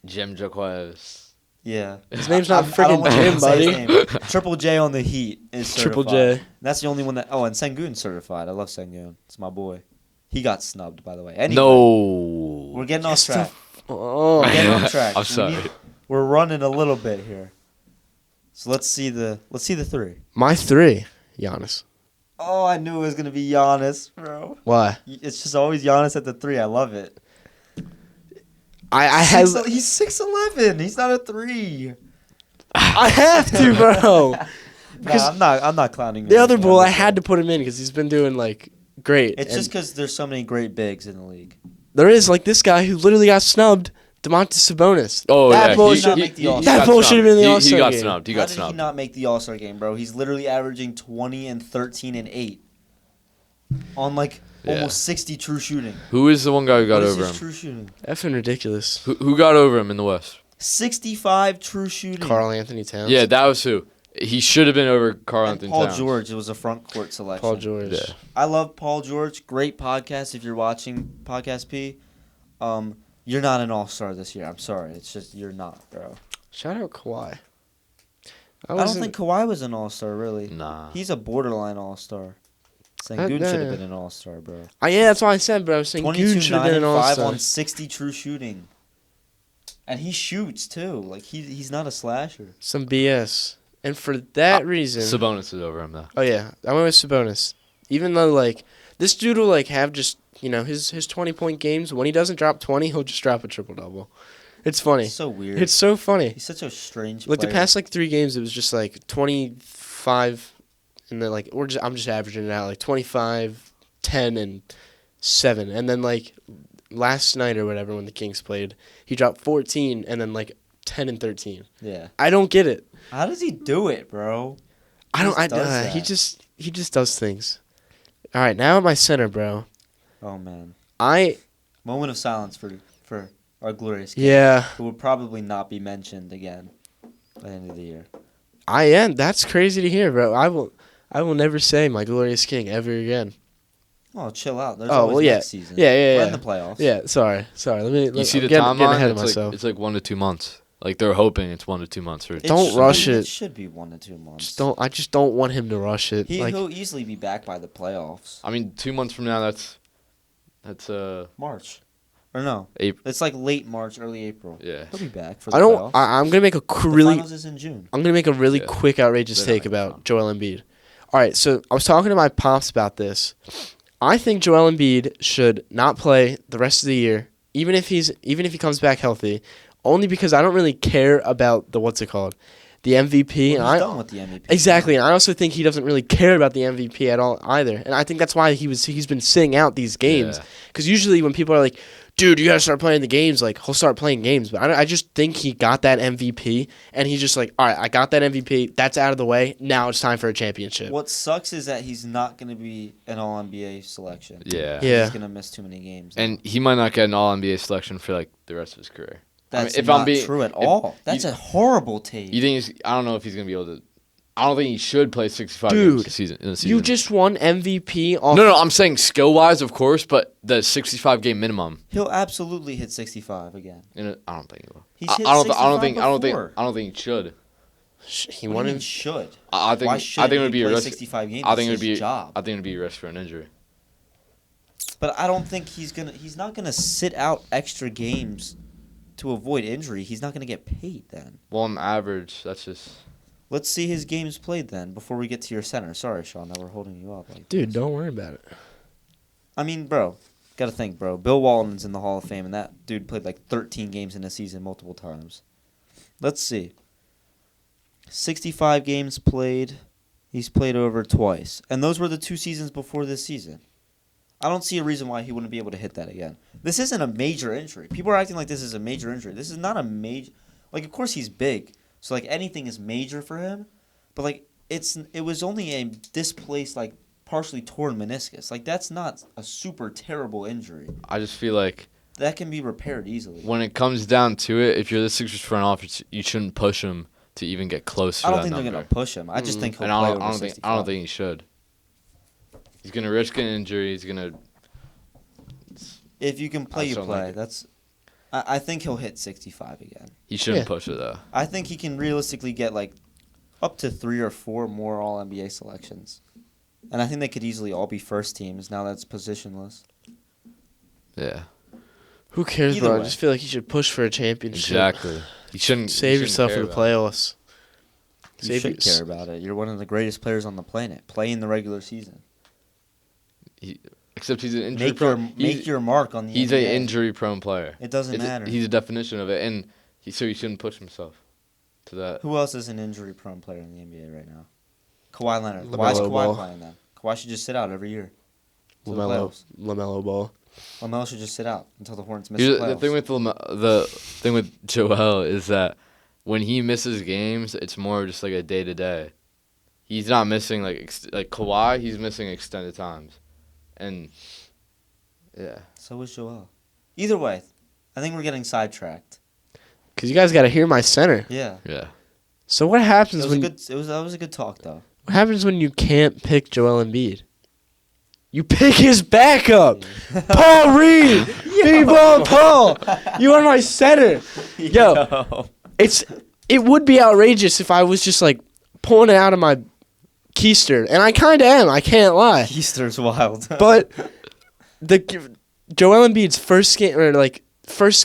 Jim Jaquez. Yeah. His name's not freaking Jim, buddy. Triple J on the Heat is certified. Triple J. That's the only one that. Oh, and Sengun's certified. I love Sengun. It's my boy. He got snubbed, by the way. Anyway, no. We're getting off track. Oh. We're getting off track. I'm sorry. We're running a little bit here. So let's see the three. My three, Giannis. Oh, I knew it was gonna be Giannis, bro. Why? It's just always Giannis at the three. I love it. He's 6'11". He's not a 3. I have to, bro. Because I'm not clowning. The other bull, I had to put him in because he's been doing like great. It's just because there's so many great bigs in the league. There is like this guy who literally got snubbed, Domantas Sabonis. Oh that yeah, bull should have been in the All-Star game. He got snubbed. How did he not make the All-Star game, bro? He's literally averaging 20 and 13 and 8 on like almost 60 true shooting. Who is the one guy who got over him? True shooting. Effing ridiculous. Who got over him in the West? 65 true shooting. Karl Anthony Towns. Yeah, that was who. He should have been over Karl Anthony Paul Towns. George. It was a front court selection. Paul George. Yeah. I love Paul George. Great podcast. If you're watching Podcast P, you're not an All-Star this year. I'm sorry. It's just you're not, bro. Shout out Kawhi. I don't think Kawhi was an All-Star, really. Nah. He's a borderline All-Star. Sengun should have been an All-Star, bro. Yeah, that's why I said, bro. Sengun should have been an All-Star. 22, 9, and 5 on 60 true shooting. And he shoots, too. Like, he's not a slasher. Some BS. And for that reason... Sabonis is over him, though. Oh, yeah. I went with Sabonis. Even though, like, this dude will, like, have just, his 20-point games. When he doesn't drop 20, he'll just drop a triple-double. It's funny. It's so weird. It's so funny. He's such a strange Like player. the past 3 games, it was just 25, and then I'm just averaging it out 25, 10, and 7, and then last night or whatever when the Kings played, he dropped 14 and then 10 and 13. Yeah. I don't get it. How does he do it, bro? He just does things. All right, now at my center, bro. Oh man. I Moment of silence for our glorious king, yeah. who will probably not be mentioned again by the end of the year. I am. That's crazy to hear, bro. I will never say my glorious king ever again. Oh, chill out. There's Oh, always well, yeah. next season. Yeah. We're in the playoffs. Yeah, sorry. You see I'm the getting timeline? ahead of myself. It's 1 to 2 months. They're hoping it's 1 to 2 months. Don't rush it. It should be 1 to 2 months. I just don't want him to rush it. He'll easily be back by the playoffs. I mean, 2 months from now, that's March. Or no. April. It's late March, early April. Yeah. He'll be back for the playoffs. I'm gonna make a The really. finals is in June. I'm gonna make a really Yeah. quick, outrageous They're not take gonna about Joel Embiid. All right, so I was talking to my pops about this. I think Joel Embiid should not play the rest of the year, even if he comes back healthy, only because I don't really care about the the MVP. Well, he's done with the MVP. Exactly, and I also think he doesn't really care about the MVP at all either. And I think that's why he's been sitting out these games. Yeah. Because usually when people are like, dude, you got to start playing the games, he'll start playing games. But I just think he got that MVP, and he's just all right, I got that MVP. That's out of the way. Now it's time for a championship. What sucks is that he's not going to be an All-NBA selection. Yeah. Yeah. He's going to miss too many games. And he might not get an All-NBA selection for the rest of his career. That's if not I'm being, true at all. That's a horrible take. You think I don't know if he's gonna be able to. I don't think he should play 65 Dude, games in the season. You just won MVP off. No, I'm saying skill wise, of course, but the 65 game minimum. He'll absolutely hit 65 again. I don't think he will. He's I hit don't 65 before. before. I don't think he should. He What won do you mean him. should? I think. Why I shouldn't think it would he be a play risk. 65 games? I think it It's would be his job. I think it would be a risk for an injury. But I don't think he's not gonna sit out extra games to avoid injury. He's not gonna get paid then. Well, on average, that's just. Let's see his games played then before we get to your center. Sorry, Sean, that we're holding you up. Dude, don't worry about it. I mean, bro, gotta think, bro. Bill Walton's in the Hall of Fame, and that dude played 13 games in a season multiple times. Let's see. 65 games played. He's played over twice. And those were the 2 seasons before this season. I don't see a reason why he wouldn't be able to hit that again. This isn't a major injury. People are acting like this is a major injury. This is not a major... of course he's big. So, anything is major for him. But, it was only a displaced, partially torn meniscus. That's not a super terrible injury. I just feel like That can be repaired easily. when it comes down to it, if you're the Sixers front office, you shouldn't push him to even get close to I don't that think number. they're going to push him. I just think he'll And play I over don't 65. think he should. He's gonna risk an injury. He's gonna. If you can play, I you still play. like it. I think he'll hit 65 again. He shouldn't Yeah. push it though. I think he can realistically get up to 3 or 4 more All-NBA selections. And I think they could easily all be first teams now that's positionless. Yeah, Who cares, Either bro? I way. just feel like he should push for a championship. exactly. You shouldn't Save you yourself shouldn't for the care about playoffs. You should care about it. You're one of the greatest players on the planet. Play in the regular season. Except he's an injury prone. Make your mark on the He's NBA. an injury prone player. It doesn't matter. He's a definition of it, and so he shouldn't push himself to that. Who else is an injury prone player in the NBA right now? Kawhi Leonard. LaMelo Why is Kawhi Ball. playing then? Kawhi should just sit out every year. Until the playoffs. LaMelo Ball. LaMelo should just sit out until the Hornets miss Here's the playoffs. the thing with Joel is that when he misses games, it's more just a day to day. He's not missing like Kawhi. He's missing extended times, and yeah. So is Joel. Either way, I think we're getting sidetracked. Because you guys got to hear my center. Yeah. Yeah. So what happens when That was a good talk though. what happens when you can't pick Joel Embiid? You pick his backup, Paul Reed. B-ball Paul. You are my center. Yo, it would be outrageous if I was just pulling it out of my keister, and I kind of am. I can't lie. Keister's wild. But the Joel Embiid's first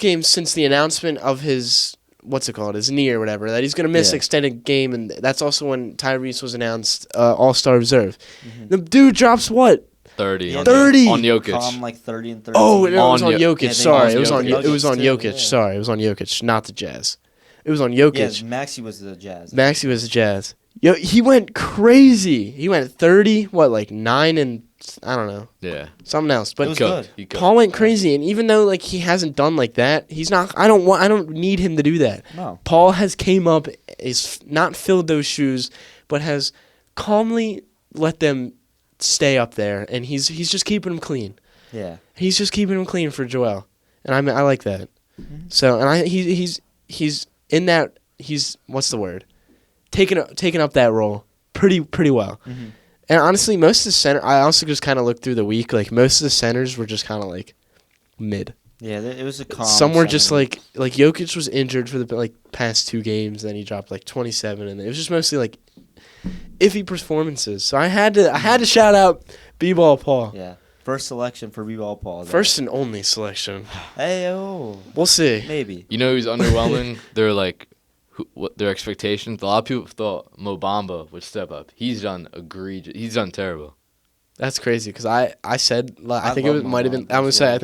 game since the announcement of his his knee or whatever, that he's gonna miss extended game, and that's also when Tyrese was announced All-Star reserve. Mm-hmm. The dude drops what? 30. Yeah, 30? On Jokic. Calm like 30 and 30. Oh, it was on On Jokic. Yeah, Sorry, on it was on Jokic. it was on Too, Jokic. yeah. Sorry, it was on Jokic, not the Jazz. It was on Yeah, Jokic. Maxey was the Jazz. Maxey was the Jazz. Yo, he went crazy. He went 30, like 9 and I don't know, Yeah. something else. It But was Cooked. good. He cooked. Paul went crazy, and even though like he hasn't done like that, he's not. I don't need him to do that. No. Paul has came up, is not filled those shoes, but has calmly let them stay up there, and he's just keeping them clean. Yeah. He's just keeping them clean for Joel, and I like that. Mhm. So, and he's in that, he's what's the word, taking up that role pretty well. Mm-hmm. And honestly, most of the center, I also just kind of looked through the week. Like most of the centers were just kind of like mid. Yeah, it was a calm. Some were just center. like Jokic was injured for the like past 2 games, then he dropped like 27, and it was just mostly like iffy performances. So I had to shout out B-Ball Paul. Yeah. First selection for B-Ball Paul. there. First and only selection. Hey, oh. We'll see. Maybe. You know who's underwhelming? They're like, what their expectations. A lot of people thought Mo Bamba would step up. He's done egregious. He's done terrible. That's crazy because I said I I think it love Mo might have been Bamba I as would say well.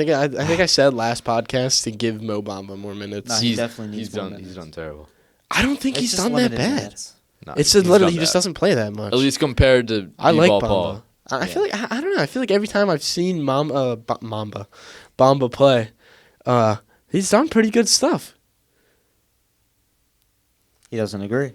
I think I said last podcast to give Mo Bamba more minutes. Nah, he definitely needs he's more done. He's minutes. done terrible. I don't think It's he's just done that limited bad. minutes. Nah, It's he's literally done he just bad. doesn't play that much. At least compared to I like B-Ball Bamba. Paul. I feel like I don't know. I feel like every time I've seen Bamba play, he's done pretty good stuff. He doesn't agree.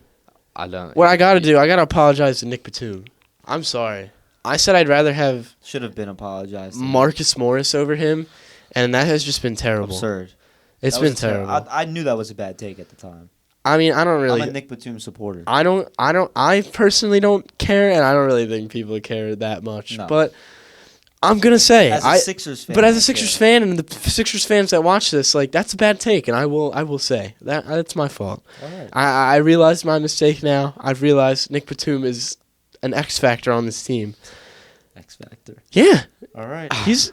I don't. What I got to do, I got to apologize to Nick Batum. I'm sorry. I said I'd rather have Should have been apologized. to. Marcus Morris over him, and that has just been terrible. Absurd. It's That been was terrible. I knew that was a bad take at the time. I mean, I don't really. I'm a Nick Batum supporter. I personally don't care, and I don't really think people care that much. No. But I'm gonna say, As a Sixers fan. but as I a Sixers care. fan, and the Sixers fans that watch this, like that's a bad take, and I will say that's my fault. All right. I realized my mistake now. I've realized Nick Batum is an X factor on this team. X Factor. Yeah, All right. he's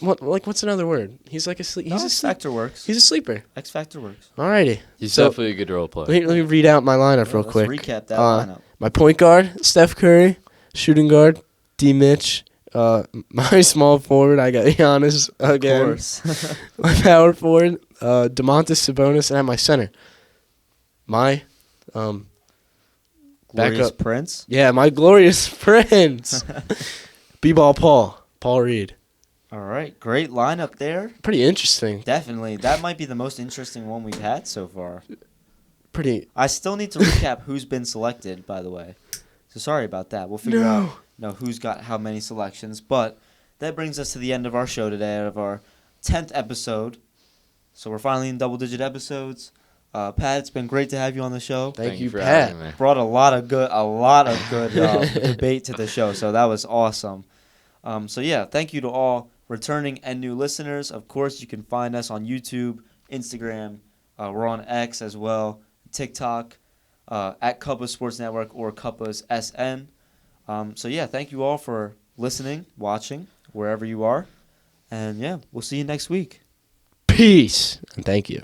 what's another word? He's like a sleep. No, He's a X sleep. Factor works. He's a sleeper. X Factor works. Alrighty. He's So- definitely a good role player. Let me read out my lineup real Let's quick. recap that Uh, lineup. My point guard, Steph Curry. Shooting guard, D. Mitch. My small forward, I got Giannis again. Of course. My power forward, DeMontis Sabonis, and at my center, my Glorious backup. Prince. Yeah, my glorious prince, B-Ball Paul Reed. All right. Great lineup there. Pretty interesting. Definitely. That might be the most interesting one we've had so far. Pretty. I still need to recap who's been selected, by the way. So sorry about that. We'll figure out who's got how many selections. But that brings us to the end of our show today, of our 10th episode. So we're finally in double-digit episodes. Pat, it's been great to have you on the show. Thank you, for Pat. having me. Brought a lot of good debate to the show, so that was awesome. So yeah, thank you to all returning and new listeners. Of course, you can find us on YouTube, Instagram. We're on X as well, TikTok, at Cuppa Sports Network or Cuppa's SN. So yeah, thank you all for listening, watching, wherever you are. And yeah, we'll see you next week. Peace and thank you.